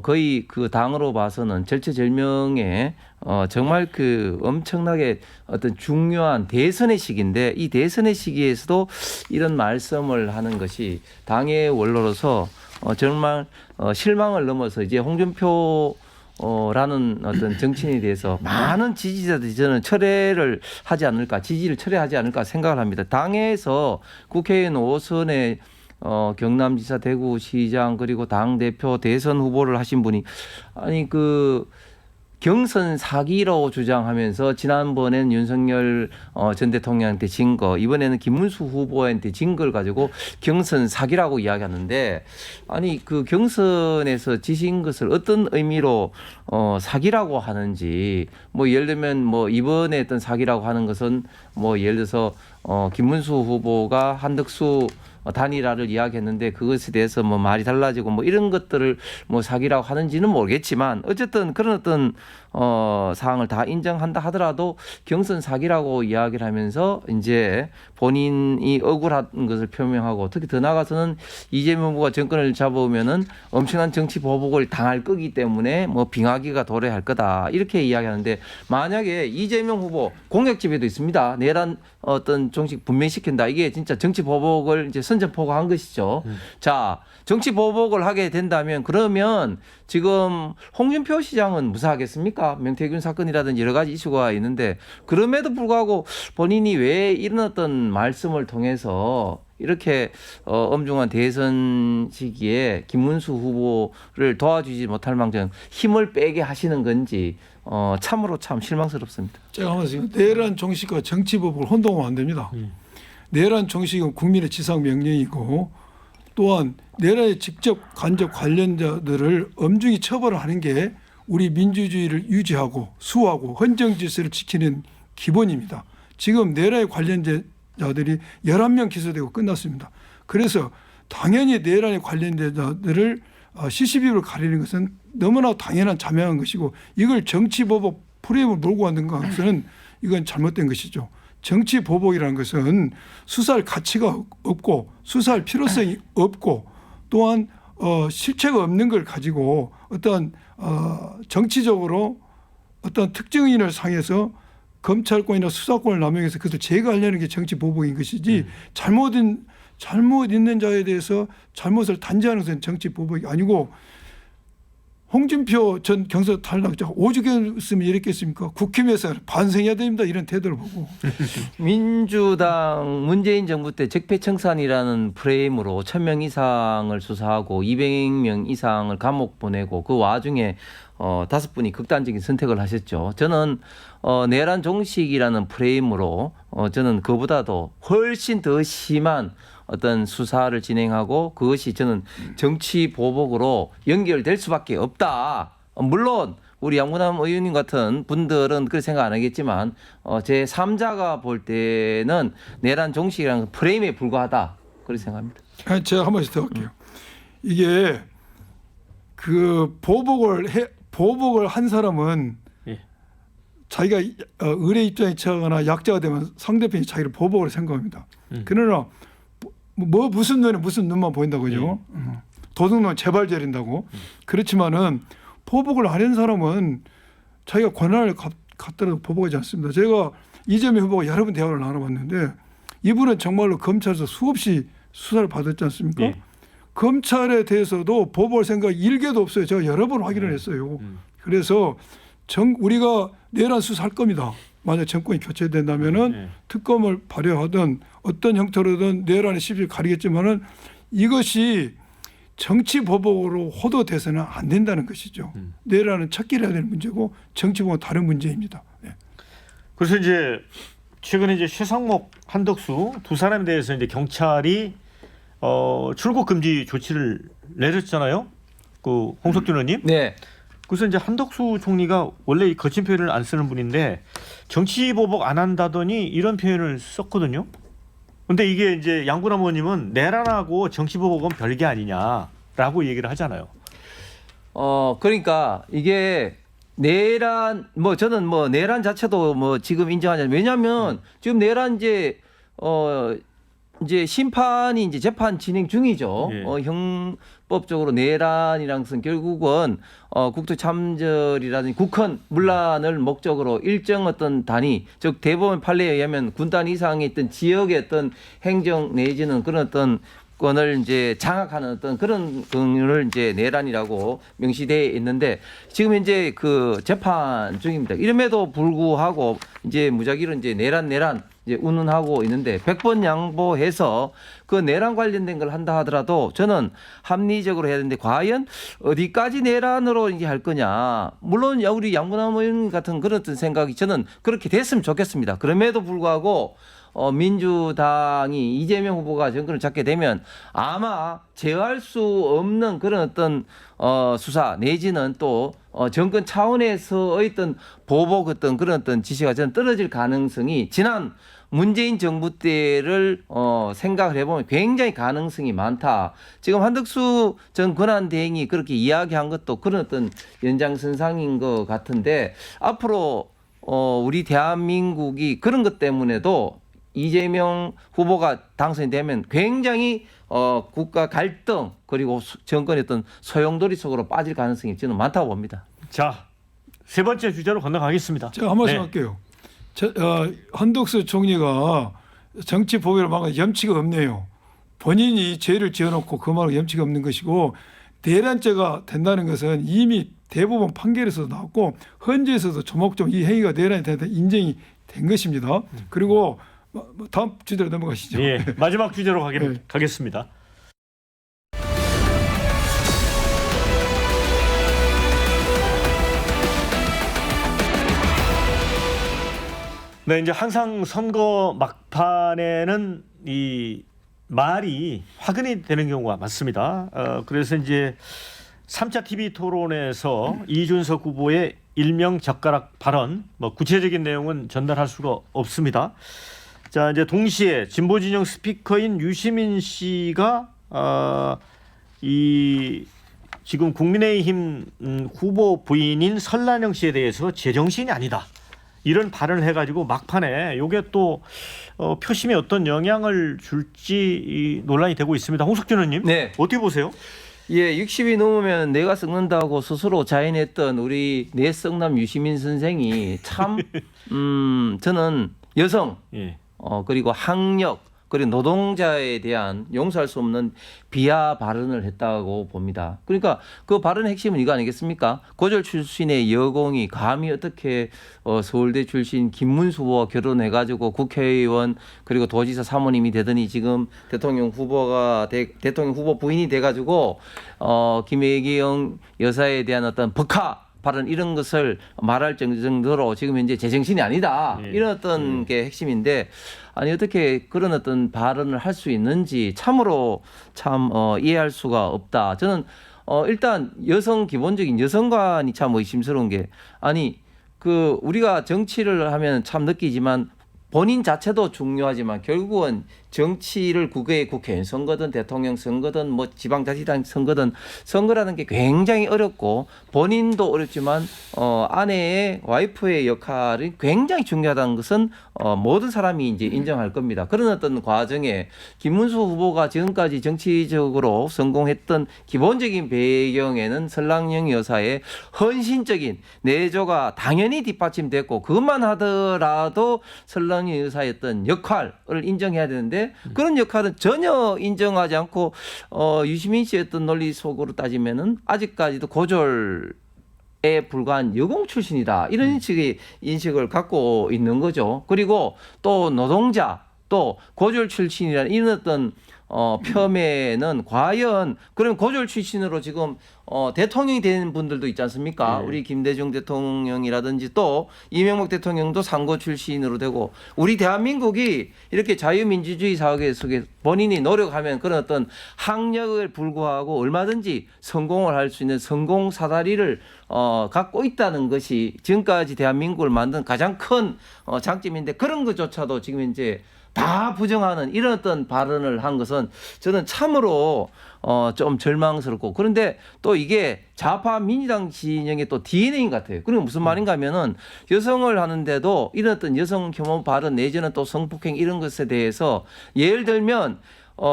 거의 그 당으로 봐서는 절체절명의 정말 그 엄청나게 어떤 중요한 대선의 시기인데 이 대선의 시기에서도 이런 말씀을 하는 것이 당의 원로로서 정말 실망을 넘어서 이제 홍준표 라는 어떤 정치인에 대해서 많은 지지자들이 저는 철회를 하지 않을까, 지지를 철회하지 않을까 생각을 합니다. 당에서 국회의원 5선에 경남지사, 대구시장 그리고 당 대표 대선 후보를 하신 분이 아니 그 경선 사기로 주장하면서 지난번에는 윤석열 전 대통령한테 진 거, 이번에는 김문수 후보한테 진 걸 가지고 경선 사기라고 이야기하는데 아니 그 경선에서 지신 것을 어떤 의미로 사기라고 하는지 뭐 예를 들면 뭐 이번에 했던 사기라고 하는 것은 뭐 예를 들어서 김문수 후보가 한덕수 단일화를 이야기했는데 그것에 대해서 뭐 말이 달라지고 뭐 이런 것들을 뭐 사기라고 하는지는 모르겠지만 어쨌든 그런 어떤 사항을 다 인정한다 하더라도 경선 사기라고 이야기를 하면서 이제 본인이 억울한 것을 표명하고 특히 더 나아가서는 이재명 후보가 정권을 잡아오면은 엄청난 정치 보복을 당할 거기 때문에 뭐 빙하기가 도래할 거다 이렇게 이야기하는데 만약에 이재명 후보 공약집에도 있습니다. 내란 어떤 정식 분명시킨다. 이게 진짜 정치 보복을 이제 선전포고한 것이죠. 자, 정치 보복을 하게 된다면 그러면 지금 홍준표 시장은 무사하겠습니까? 명태균 사건이라든지 여러 가지 이슈가 있는데 그럼에도 불구하고 본인이 왜 이런 어떤 말씀을 통해서 이렇게 엄중한 대선 시기에 김문수 후보를 도와주지 못할 망정 힘을 빼게 하시는 건지 참으로 참 실망스럽습니다. 제가 한번 지금 내란 종식과 정치법을 혼동하면 안 됩니다. 내란 종식은 국민의 지상 명령이고 또한 내란에 직접 간접 관련자들을 엄중히 처벌을 하는 게 우리 민주주의를 유지하고 수호하고 헌정 질서를 지키는 기본입니다. 지금 내란에 관련자들이 11명 기소되고 끝났습니다. 그래서 당연히 내란에 관련자들을 시시비비를 가리는 것은 너무나 당연한 자명한 것이고 이걸 정치보복 프레임을 몰고 가는 것은 이건 잘못된 것이죠. 정치보복이라는 것은 수사할 가치가 없고 수사할 필요성이 없고 또한 실체가 없는 걸 가지고 어떤 정치적으로 어떤 특정인을 상해서 검찰권이나 수사권을 남용해서 그것을 제거하려는 게 정치보복인 것이지 잘못 있는 자에 대해서 잘못을 단죄하는 것은 정치보복이 아니고 홍준표 전 경서 탈락자 오죽했으면 이랬겠습니까? 국힘에서 반성해야 됩니다. 이런 태도를 보고. 민주당 문재인 정부 때 적폐청산이라는 프레임으로 1,000명 이상을 수사하고 200명 이상을 감옥 보내고 그 와중에 5분이 극단적인 선택을 하셨죠. 저는 내란 종식이라는 프레임으로 저는 그보다도 훨씬 더 심한 어떤 수사를 진행하고 그것이 저는 정치 보복으로 연결될 수밖에 없다. 물론 우리 양문남 의원님 같은 분들은 그렇게 생각 안 하겠지만 제 3자가 볼 때는 내란 종식이라는 프레임에 불과하다. 그렇게 생각합니다. 제가 한 번씩 더 할게요. 이게 그 보복을 한 사람은 예. 자기가 의뢰 입장에 처하거나 약자가 되면 상대편이 자기를 보복을 생각합니다. 그러나 무슨 눈에 무슨 눈만 보인다고 그죠? 도둑놈 재발 저린다고. 그렇지만은 보복을 하는 사람은 자기가 권한을 갖더라도 보복하지 않습니다. 제가 이재명 후보가 여러 번 대화를 나눠봤는데 이분은 정말로 검찰에서 수없이 수사를 받았지 않습니까? 예. 검찰에 대해서도 보복할 생각 일개도 없어요. 제가 여러 번 확인을 했어요. 그래서 우리가 내란 수사할 겁니다. 만약 정권이 교체된다면은 특검을 발효하든 어떤 형태로든 내란의 시비를 가리겠지만은 이것이 정치 보복으로 호도돼서는 안 된다는 것이죠. 내란은 척결해야 되는 문제고 정치 보복은 다른 문제입니다. 네. 그래서 이제 최근에 이제 최상목, 한덕수 두 사람에 대해서 이제 경찰이 출국 금지 조치를 내렸잖아요. 그 홍석준 의원님. 네. 그래서 이제 한덕수 총리가 원래 이 거친 표현을 안 쓰는 분인데 정치 보복 안 한다더니 이런 표현을 썼거든요. 근데 이게 이제 양구남 의원님은 내란하고 정치 보복은 별개 아니냐라고 얘기를 하잖아요. 그러니까 이게 내란 저는 내란 자체도 지금 인정하지 않아요. 왜냐하면 지금 내란 이제 심판이 이제 재판 진행 중이죠. 예. 형법적으로 내란이란 것은 결국은 국토 참전이라든지 국헌 문란을 목적으로 일정 어떤 단위, 즉 대법원 판례에 의하면 군단 이상의 어떤 지역의 어떤 행정 내지는 그런 어떤 권을 이제 장악하는 어떤 그런 경우를 이제 내란이라고 명시되어 있는데 지금 이제 그 재판 중입니다. 이름에도 불구하고 이제 무작위로 이제 내란 이제 운운하고 있는데 100번 양보해서 그 내란 관련된 걸 한다 하더라도 저는 합리적으로 해야 되는데 과연 어디까지 내란으로 이제 할 거냐. 물론 우리 양문남 의원 같은 그런 어떤 생각이 저는 그렇게 됐으면 좋겠습니다. 그럼에도 불구하고 민주당이 이재명 후보가 정권을 잡게 되면 아마 제어할 수 없는 그런 어떤 수사 내지는 또 정권 차원에서의 어떤 보복 어떤 그런 어떤 지시가 저는 떨어질 가능성이 지난 문재인 정부 때를 생각을 해보면 굉장히 가능성이 많다. 지금 한덕수 전 권한대행이 그렇게 이야기한 것도 그런 어떤 연장선상인 것 같은데 앞으로 우리 대한민국이 그런 것 때문에도 이재명 후보가 당선이 되면 굉장히 국가 갈등 그리고 정권의 어떤 소용돌이 속으로 빠질 가능성이 저는 많다고 봅니다. 자, 세 번째 주제로 건너가겠습니다. 제가 한 말씀 할게요. 한덕수 총리가 정치 보복을 막아 염치가 없네요. 본인이 죄를 지어놓고 그 말로 염치가 없는 것이고 내란죄가 된다는 것은 이미 대법원 판결에서도 나왔고 헌재에서도 조목조목 이 행위가 내란이 된다 인정이 된 것입니다. 그리고 다음 주제로 넘어가시죠. 예, 마지막 주제로 네. 가겠습니다. 네, 이제 항상 선거 막판에는 이 말이 화근이 되는 경우가 많습니다. 그래서 이제 3차 TV 토론에서 이준석 후보의 일명 젓가락 발언, 뭐 구체적인 내용은 전달할 수가 없습니다. 자, 이제 동시에 진보 진영 스피커인 유시민 씨가 이 지금 국민의힘 후보 부인인 설란영 씨에 대해서 제정신이 아니다. 이런 발언을 해가지고 막판에 이게 또 표심에 어떤 영향을 줄지 논란이 되고 있습니다. 홍석준 의원님, 네. 어떻게 보세요? 예, 60이 넘으면 내가 썩는다고 스스로 자인했던 우리 내썩남 유시민 선생이 참 저는 여성 예. 그리고 학력 그리고 노동자에 대한 용서할 수 없는 비하 발언을 했다고 봅니다. 그러니까 그 발언의 핵심은 이거 아니겠습니까? 고졸 출신의 여공이 감히 어떻게 서울대 출신 김문수 후보와 결혼해가지고 국회의원 그리고 도지사 사모님이 되더니 지금 대통령 후보 부인이 돼가지고 김혜경 여사에 대한 어떤 버카 발언 이런 것을 말할 정도로 지금 현재 제정신이 아니다. 이런 어떤 게 핵심인데 아니 어떻게 그런 어떤 발언을 할 수 있는지 참으로 참 이해할 수가 없다. 저는 일단 기본적인 여성관이 참 의심스러운 게 아니 그 우리가 정치를 하면 참 느끼지만 본인 자체도 중요하지만 결국은 정치를 국회의원 선거든 대통령 선거든 뭐 지방자치단 선거든 선거라는 게 굉장히 어렵고 본인도 어렵지만 아내의 와이프의 역할이 굉장히 중요하다는 것은 모든 사람이 이제 인정할 겁니다. 그런 어떤 과정에 김문수 후보가 지금까지 정치적으로 성공했던 기본적인 배경에는 설랑영 여사의 헌신적인 내조가 당연히 뒷받침됐고 그것만 하더라도 설랑영 여사였던 역할을 인정해야 되는데 그런 역할은 전혀 인정하지 않고 유시민 씨의 어떤 논리 속으로 따지면은 아직까지도 고졸에 불과한 여공 출신이다 이런 식의 인식을 갖고 있는 거죠. 그리고 또 노동자 또 고졸 출신이라는 이런 어떤 폄훼는 과연 그럼 고졸 출신으로 지금 대통령이 된 분들도 있지 않습니까? 우리 김대중 대통령이라든지 또 이명박 대통령도 상고 출신으로 되고 우리 대한민국이 이렇게 자유민주주의 사회 속에 본인이 노력하면 그런 어떤 학력을 불구하고 얼마든지 성공을 할 수 있는 성공 사다리를 갖고 있다는 것이 지금까지 대한민국을 만든 가장 큰 장점인데 그런 것조차도 지금 이제 다 부정하는 이런 어떤 발언을 한 것은 저는 참으로 좀 절망스럽고 그런데 또 이게 좌파 민주당 진영의 또 DNA인 것 같아요. 그리고 무슨 말인가 하면은 여성을 하는데도 이런 어떤 여성 혐오 발언 내지는 또 성폭행 이런 것에 대해서 예를 들면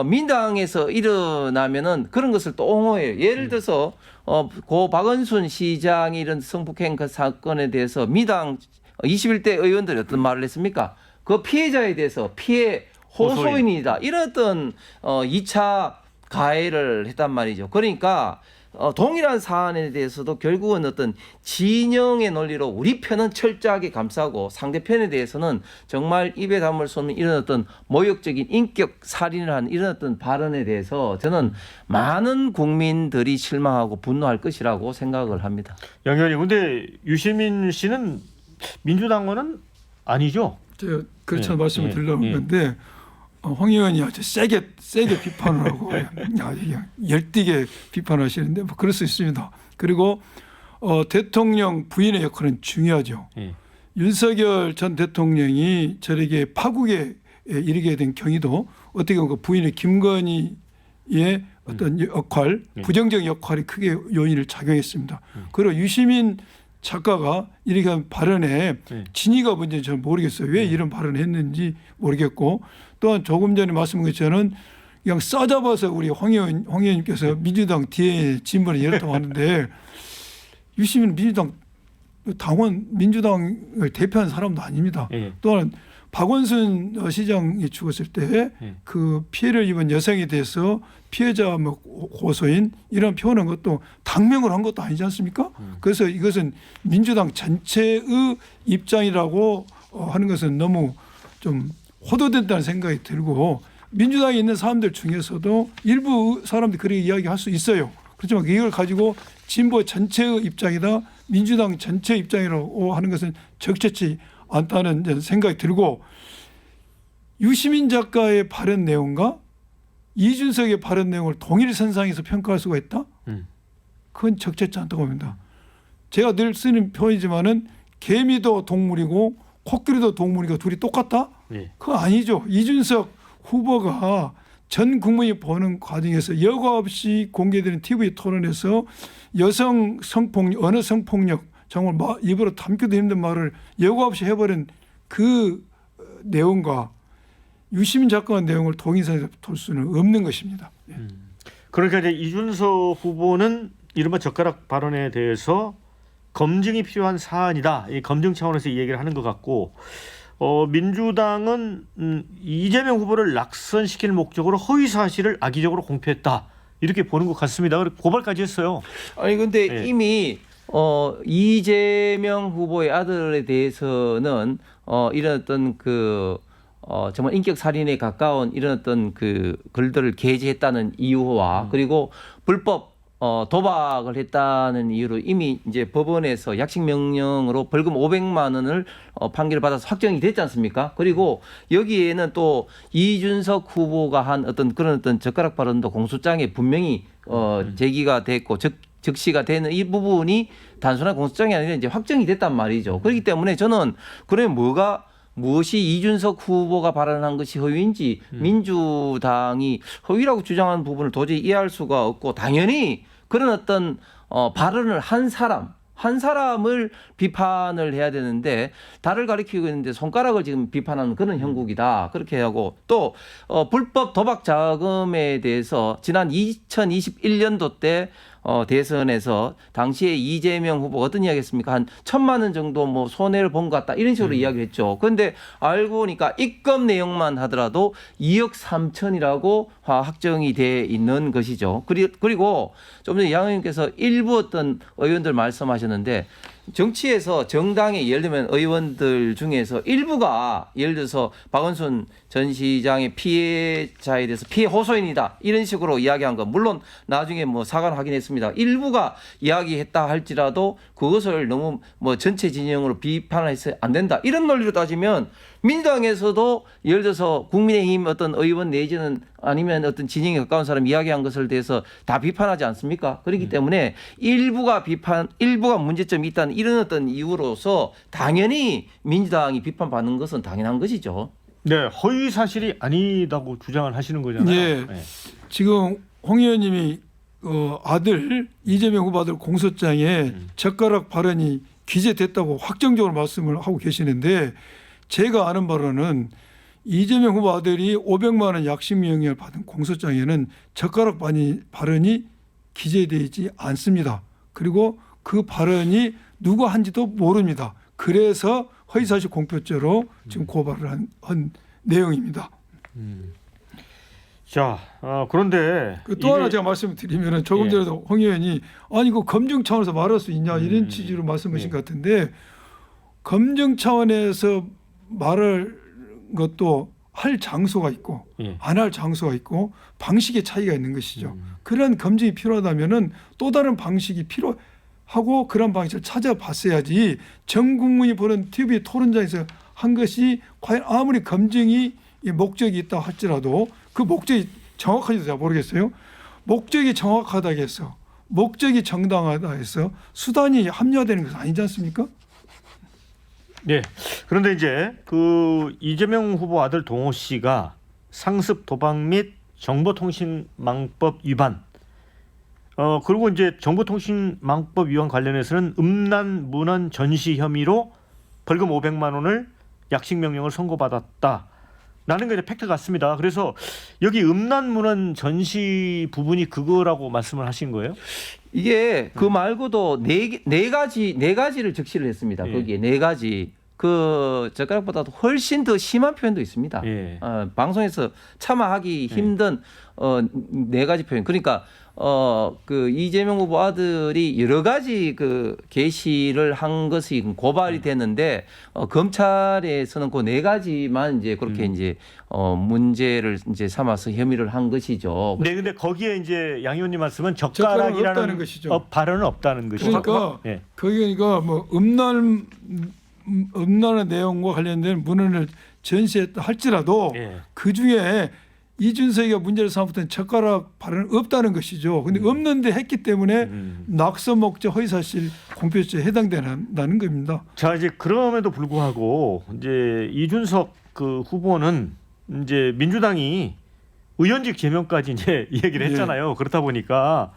민당에서 일어나면은 그런 것을 또 옹호해요. 예를 들어서 고 박원순 시장이 이런 성폭행 그 사건에 대해서 민당 21대 의원들이 어떤 말을 했습니까? 그 피해자에 대해서 피해 호소인이다. 이런 어떤 2차 가해를 했단 말이죠. 그러니까 동일한 사안에 대해서도 결국은 어떤 진영의 논리로 우리 편은 철저하게 감싸고 상대편에 대해서는 정말 입에 담을 수 없는 이런 어떤 모욕적인 인격 살인을 하는 이런 어떤 발언에 대해서 저는 많은 국민들이 실망하고 분노할 것이라고 생각을 합니다. 양 의원님, 근데 유시민 씨는 민주당원은 아니죠? 제가 그렇죠 말씀을 예, 드리려고 했는데 황 의원이 아주 세게 비판을 하고 열띠게 비판하시는데 뭐 그럴 수 있습니다. 그리고 대통령 부인의 역할은 중요하죠. 윤석열 전 대통령이 저에게 파국에 이르게 된 경위도 어떻게 보면 그 부인의 김건희의 어떤 역할, 부정적 역할이 크게 요인을 작용했습니다. 그리고 유시민 작가가 이렇게 한 발언에 진위가 뭔지 저는 모르겠어요. 왜 이런 발언을 했는지 모르겠고 또한 조금 전에 말씀한 것처럼 그냥 싸잡아서 우리 황 의원님께서 민주당 뒤에 진번을 이렇다고 하는데 유시민 민주당 당원 민주당을 대표하는 사람도 아닙니다. 또한 박원순 시장이 죽었을 때 그 피해를 입은 여성에 대해서 피해자 뭐 고소인 이런 표현한 것도 당명을 한 것도 아니지 않습니까? 그래서 이것은 민주당 전체의 입장이라고 하는 것은 너무 좀 호도된다는 생각이 들고 민주당에 있는 사람들 중에서도 일부 사람들이 그렇게 이야기할 수 있어요. 그렇지만 이걸 가지고 진보 전체의 입장이다 민주당 전체 입장이라고 하는 것은 적절치 않다는 생각이 들고 유시민 작가의 발언 내용과 이준석의 발언 내용을 동일선상에서 평가할 수가 있다? 그건 적절치 않다고 봅니다. 제가 늘 쓰는 표현이지만은 개미도 동물이고 코끼리도 동물이고 둘이 똑같다? 예. 그거 아니죠. 이준석 후보가 전 국민이 보는 과정에서 여과 없이 공개되는 TV 토론에서 여성 성폭력, 언어 성폭력 정말 입으로 담기도 힘든 말을 여과 없이 해버린 그 내용과 유시민 작가의 내용을 동일선에서 볼 수는 없는 것입니다. 그러니까 이제 이준석 후보는 이른바 젓가락 발언에 대해서 검증이 필요한 사안이다. 이 검증 차원에서 이 얘기를 하는 것 같고, 민주당은 이재명 후보를 낙선시킬 목적으로 허위 사실을 악의적으로 공표했다. 이렇게 보는 것 같습니다. 그리고 고발까지 했어요. 아니 근데 예. 이미 이재명 후보의 아들에 대해서는 이런 어떤 정말 인격 살인에 가까운 이런 어떤 글들을 게재했다는 이유와 그리고 불법 도박을 했다는 이유로 이미 이제 법원에서 약식 명령으로 벌금 500만 원을 판결을 받아서 확정이 됐지 않습니까? 그리고 여기에는 또 이준석 후보가 한 그런 젓가락 발언도 공소장에 분명히 제기가 됐고 적시가 되는 이 부분이 단순한 공소장이 아니라 이제 확정이 됐단 말이죠. 그렇기 때문에 저는 그러면 무엇이 이준석 후보가 발언한 것이 허위인지 민주당이 허위라고 주장하는 부분을 도저히 이해할 수가 없고, 당연히 그런 어떤 발언을 한 사람을 비판을 해야 되는데 달을 가리키고 있는데 손가락을 지금 비판하는 그런 형국이다. 그렇게 하고 또 불법 도박 자금에 대해서 지난 2021년도 때 대선에서 당시에 이재명 후보가 어떤 이야기 했습니까? 한 1,000만 원 정도 뭐 손해를 본 것 같다. 이런 식으로 이야기를 했죠. 그런데 알고 보니까 입금 내용만 하더라도 2억 3천이라고 확정이 돼 있는 것이죠. 그리고 좀 전에 양 의원께서 일부 어떤 의원들 말씀하셨는데, 정치에서 정당의 예를 들면 의원들 중에서 일부가 예를 들어서 박원순 전 시장의 피해자에 대해서 피해 호소인이다 이런 식으로 이야기한 건 물론 나중에 뭐 사과를 하긴 했습니다. 일부가 이야기했다 할지라도 그것을 너무 뭐 전체 진영으로 비판해서 안 된다 이런 논리로 따지면 민주당에서도 예를 들어서 국민의힘 어떤 의원 내지는 아니면 어떤 진영에 가까운 사람 이야기한 것을 대해서 다 비판하지 않습니까? 그렇기 때문에 일부가 문제점이 있다는 이런 어떤 이유로서 당연히 민주당이 비판받는 것은 당연한 것이죠. 네, 허위 사실이 아니다고 주장을 하시는 거잖아요. 예. 지금 홍 의원님이 아들 이재명 후보 아들 공소장에 젓가락 발언이 기재됐다고 확정적으로 말씀을 하고 계시는데, 제가 아는 바로는 이재명 후보 아들이 500만 원 약식 명령을 받은 공소장에는 젓가락 발언이 기재되어 있지 않습니다. 그리고 그 발언이 누가 한지도 모릅니다. 그래서 허위사실 공표죄로 지금 고발을 한 내용입니다. 자, 그런데 또 하나 제가 말씀드리면 조금 전에도 홍 의원이 아니 그 검증 차원에서 말할 수 있냐 이런 취지로 말씀하신 것 같은데, 검증 차원에서 말할 것도 할 장소가 있고 안 할 장소가 있고 방식의 차이가 있는 것이죠. 그런 검증이 필요하다면은 또 다른 방식이 필요하고 그런 방식을 찾아봤어야지 전 국민이 보는 TV 토론장에서 한 것이 과연 아무리 검증이 목적이 있다 할지라도 그 목적이 정확한지도 잘 모르겠어요. 목적이 정확하다 해서 목적이 정당하다 해서 수단이 합리화되는 것은 아니지 않습니까? 네. 그런데 이제 그 이재명 후보 아들 동호 씨가 상습 도박 및 정보통신망법 위반, 그리고 이제 정보통신망법 위반 관련해서는 음란 문헌 전시 혐의로 벌금 500만 원을 약식 명령을 선고받았다. 라는 게 이제 팩트 같습니다. 그래서 여기 음란 문헌 전시 부분이 그거라고 말씀을 하신 거예요? 이게 그 말고도 네 가지를 적시를 했습니다. 거기에 네 가지. 그 젓가락보다도 훨씬 더 심한 표현도 있습니다. 방송에서 참아하기 힘든 네 가지 표현. 그러니까 그 이재명 후보 아들이 여러 가지 그 게시를 한 것이 고발이 됐는데 검찰에서는 그 네 가지만 이제 그렇게 이제 문제를 이제 삼아서 혐의를 한 것이죠. 네, 근데 거기에 이제 양 의원님 말씀은 젓가락은 젓가락이라는 없다는 것이죠. 발언은 없다는 것이죠. 그러니까 거기가 뭐 음란의 내용과 관련된 문헌을 전시했다 할지라도 그 중에 이준석이가 문제를 삼았던 젓가락 발언은 없다는 것이죠. 근데 없는데 했기 때문에 낙서 목적 허위사실 공표죄에 해당된다는 겁니다. 자, 이제 그럼에도 불구하고 이제 이준석 그 후보는 이제 민주당이 의원직 제명까지 이제 얘기를 했잖아요. 그렇다 보니까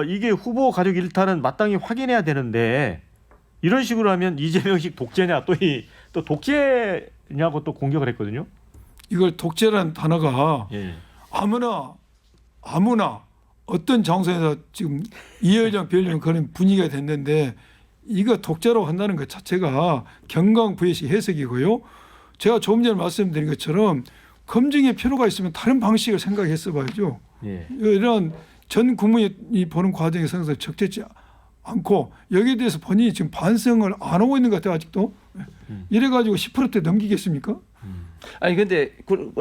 이게 후보 가족 일탈은 마땅히 확인해야 되는데 이런 식으로 하면 이재명식 독재냐 또 독재냐고 또 공격을 했거든요. 이걸 독재라는 단어가 예. 아무나 어떤 장소에서 지금 이열령 별령 그런 분위기가 됐는데 이거 독재라고 한다는 것 자체가 경강부회식 해석이고요. 제가 조금 전에 말씀드린 것처럼 검증의 필요가 있으면 다른 방식을 생각했어 봐야죠. 예. 이런 전 국민이 보는 과정에서 항상 적절치 않고 여기에 대해서 본인이 지금 반성을 안 하고 있는 것 같아요. 아직도. 이래가지고 10%대 넘기겠습니까? 아니 근데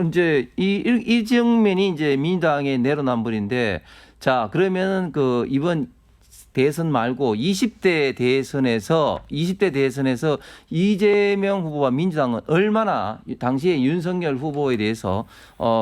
이제 이 정면이 이제 민주당의 내로남불인데 자 그러면은 그 이번 대선 말고 20대 대선에서 이재명 후보와 민주당은 얼마나 당시에 윤석열 후보에 대해서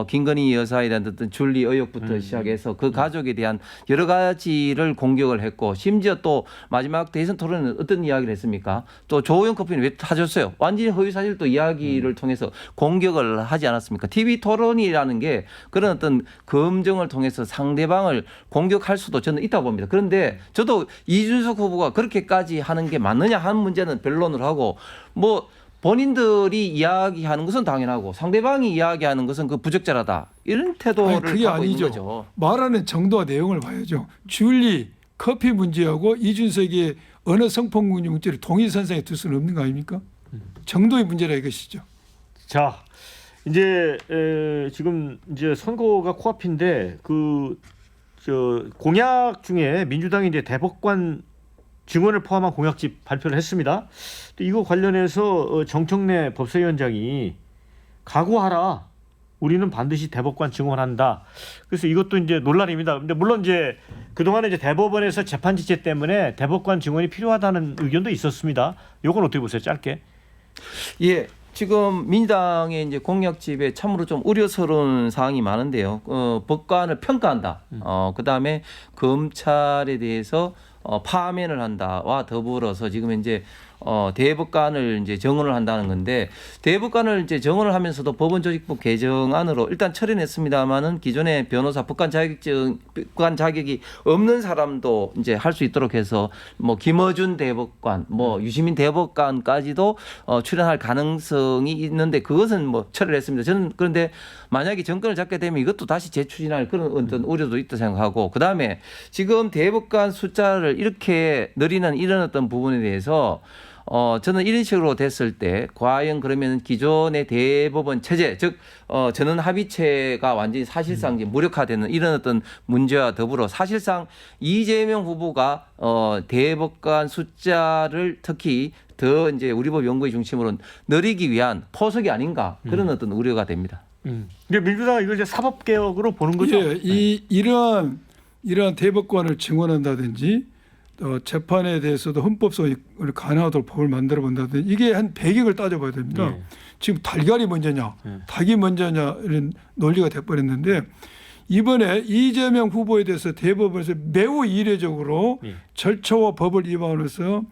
김건희 여사이라든 줄리 의혹부터 시작해서 그 가족에 대한 여러 가지를 공격을 했고 심지어 또 마지막 대선 토론은 어떤 이야기를 했습니까? 또 조호영 커피는 왜 타줬어요? 완전히 허위사실 또 이야기를 통해서 공격을 하지 않았습니까? TV 토론이라는 게 그런 어떤 검증을 통해서 상대방을 공격할 수도 저는 있다고 봅니다. 그런데 저도 이준석 후보가 그렇게까지 하는 게 맞느냐 하는 문제는 변론을 하고 뭐 본인들이 이야기하는 것은 당연하고 상대방이 이야기하는 것은 그 부적절하다 이런 태도를 그게 갖고 아니죠. 있는 거죠. 말하는 정도와 내용을 봐야죠. 줄리 커피 문제하고 이준석의 어느 성폭력 문제를 동일선상에 둘 수는 없는 거 아닙니까? 정도의 문제라 이것이죠. 자, 이제 지금 이제 선거가 코앞인데 공약 중에 민주당이 이제 대법관 증언을 포함한 공약집 발표를 했습니다. 또 이거 관련해서 정청래 법사위원장이 각오하라. 우리는 반드시 대법관 증언한다. 그래서 이것도 이제 논란입니다. 근데 물론 이제 그동안에 이제 대법원에서 재판 지체 때문에 대법관 증언이 필요하다는 의견도 있었습니다. 이건 어떻게 보세요? 짧게. 예. 지금 민주당의 이제 공약집에 참으로 좀 우려스러운 사항이 많은데요. 법관을 평가한다. 그다음에 검찰에 대해서 파면을 한다와 더불어서 지금 이제 대법관을 이제 정원을 한다는 건데 대법관을 이제 정원을 하면서도 법원조직법 개정안으로 일단 처리했습니다만은 기존의 변호사 법관 자격이 없는 사람도 이제 할 수 있도록 해서 뭐 김어준 대법관, 뭐 유시민 대법관까지도 출연할 가능성이 있는데 그것은 뭐 처리를 했습니다. 저는 그런데 만약에 정권을 잡게 되면 이것도 다시 재추진할 그런 어떤 우려도 있다 생각하고 그다음에 지금 대법관 숫자를 이렇게 늘리는 이런 어떤 부분에 대해서 저는 이런 식으로 됐을 때 과연 그러면 기존의 대법원 체제 즉 전원 합의체가 완전히 사실상 이제 무력화되는 이런 어떤 문제와 더불어 사실상 이재명 후보가 대법관 숫자를 특히 더 이제 우리 법 연구의 중심으로 늘리기 위한 포석이 아닌가 그런 어떤 우려가 됩니다. 근데 민주당은 이걸 이제 사법 개혁으로 보는 거죠. 예, 이러한 대법관을 증언한다든지 재판에 대해서도 헌법소를 가능하도록 법을 만들어 본다든지 이게 한 배경을 따져봐야 됩니다. 예. 지금 달걀이 먼저냐 닭이 먼저냐 이런 논리가 돼버렸는데 이번에 이재명 후보에 대해서 대법원에서 매우 이례적으로 절차와 법을 위반해서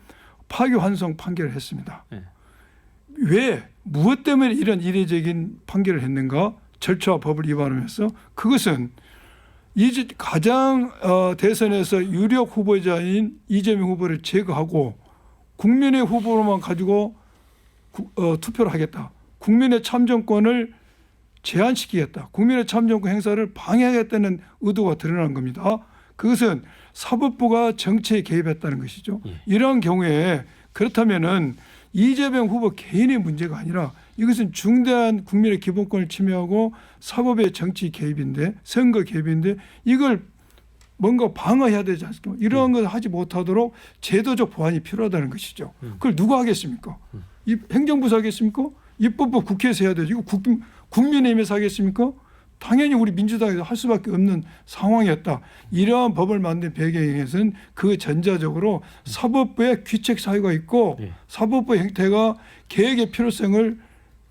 파기환송 판결을 했습니다. 왜 무엇 때문에 이런 이례적인 판결을 했는가? 절차와 법을 위반하면서 그것은 가장 대선에서 유력 후보자인 이재명 후보를 제거하고 국민의 후보로만 가지고 투표를 하겠다. 국민의 참정권을 제한시키겠다. 국민의 참정권 행사를 방해하겠다는 의도가 드러난 겁니다. 그것은 사법부가 정치에 개입했다는 것이죠. 이러한 경우에 그렇다면은 이재명 후보 개인의 문제가 아니라 이것은 중대한 국민의 기본권을 침해하고 사법의 정치 개입인데 선거 개입인데 이걸 뭔가 방어해야 되지 않습니까? 이러한 걸 하지 못하도록 제도적 보완이 필요하다는 것이죠. 그걸 누가 하겠습니까? 이 행정부에서 하겠습니까? 입법부 국회에서 해야 되죠. 이거 국민의힘에서 하겠습니까? 당연히 우리 민주당에서 할 수밖에 없는 상황이었다. 이러한 법을 만든 배경에서는 그 전자적으로 사법부의 귀책 사유가 있고 사법부 행태가 개혁의 필요성을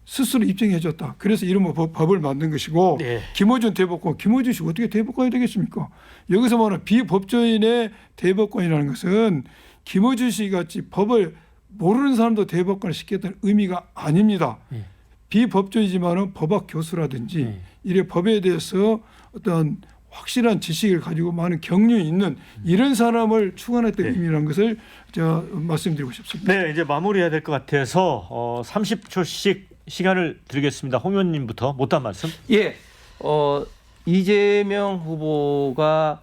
스스로 입증해줬다. 그래서 이름을 법을 만든 것이고 네. 김어준 대법관, 김어준 씨가 어떻게 대법관이 되겠습니까? 여기서 말하는 비법조인의 대법관이라는 것은 김어준 씨 같이 법을 모르는 사람도 대법관을 시켰다는 의미가 아닙니다. 네. 비법조이지만은 법학 교수라든지 이래 법에 대해서 어떤 확실한 지식을 가지고 많은 경륜이 있는 이런 사람을 추구했던 의미라는 것을 제가 말씀드리고 싶습니다. 네, 이제 마무리해야 될 것 같아서 30초씩 시간을 드리겠습니다. 홍 의원님부터 못한 말씀. 예, 이재명 후보가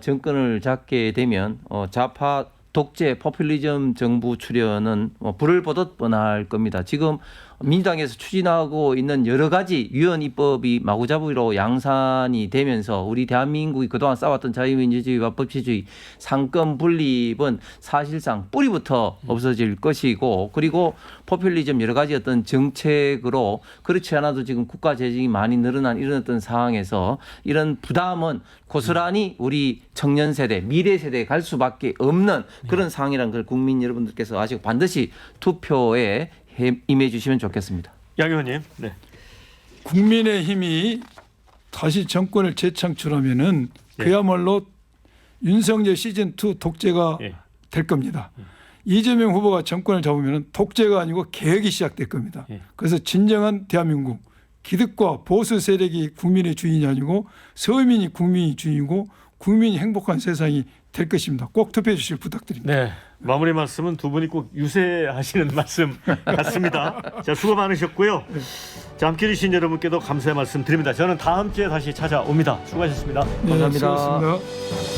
정권을 잡게 되면 좌파 독재 포퓰리즘 정부 출연은 불을 보듯 뻔할 겁니다. 지금 민주당에서 추진하고 있는 여러 가지 유연 입법이 마구잡이로 양산이 되면서 우리 대한민국이 그동안 쌓았던 자유민주주의와 법치주의 상권 분립은 사실상 뿌리부터 없어질 것이고, 그리고 포퓰리즘 여러 가지 어떤 정책으로 그렇지 않아도 지금 국가 재정이 많이 늘어난 이런 어떤 상황에서 이런 부담은 고스란히 우리 청년 세대, 미래 세대에 갈 수밖에 없는 그런 상황이라는 걸 국민 여러분들께서 아시고 반드시 투표에 임해 주시면 좋겠습니다. 양 의원님. 네. 국민의힘이 다시 정권을 재창출하면은 그야말로 윤석열 시즌2 독재가 될 겁니다. 이재명 후보가 정권을 잡으면 독재가 아니고 개혁이 시작될 겁니다. 그래서 진정한 대한민국, 기득과 보수 세력이 국민의 주인이 아니고 서민이 국민의 주인이고 국민이 행복한 세상이 될 것입니다. 꼭 투표해 주실 부탁드립니다. 네. 마무리 말씀은 두 분이 꼭 유세하시는 말씀 같습니다. 자, 수고 많으셨고요. 자, 함께해 주신 여러분께도 감사의 말씀 드립니다. 저는 다음 주에 다시 찾아옵니다. 수고하셨습니다. 네, 감사합니다. 수고하셨습니다.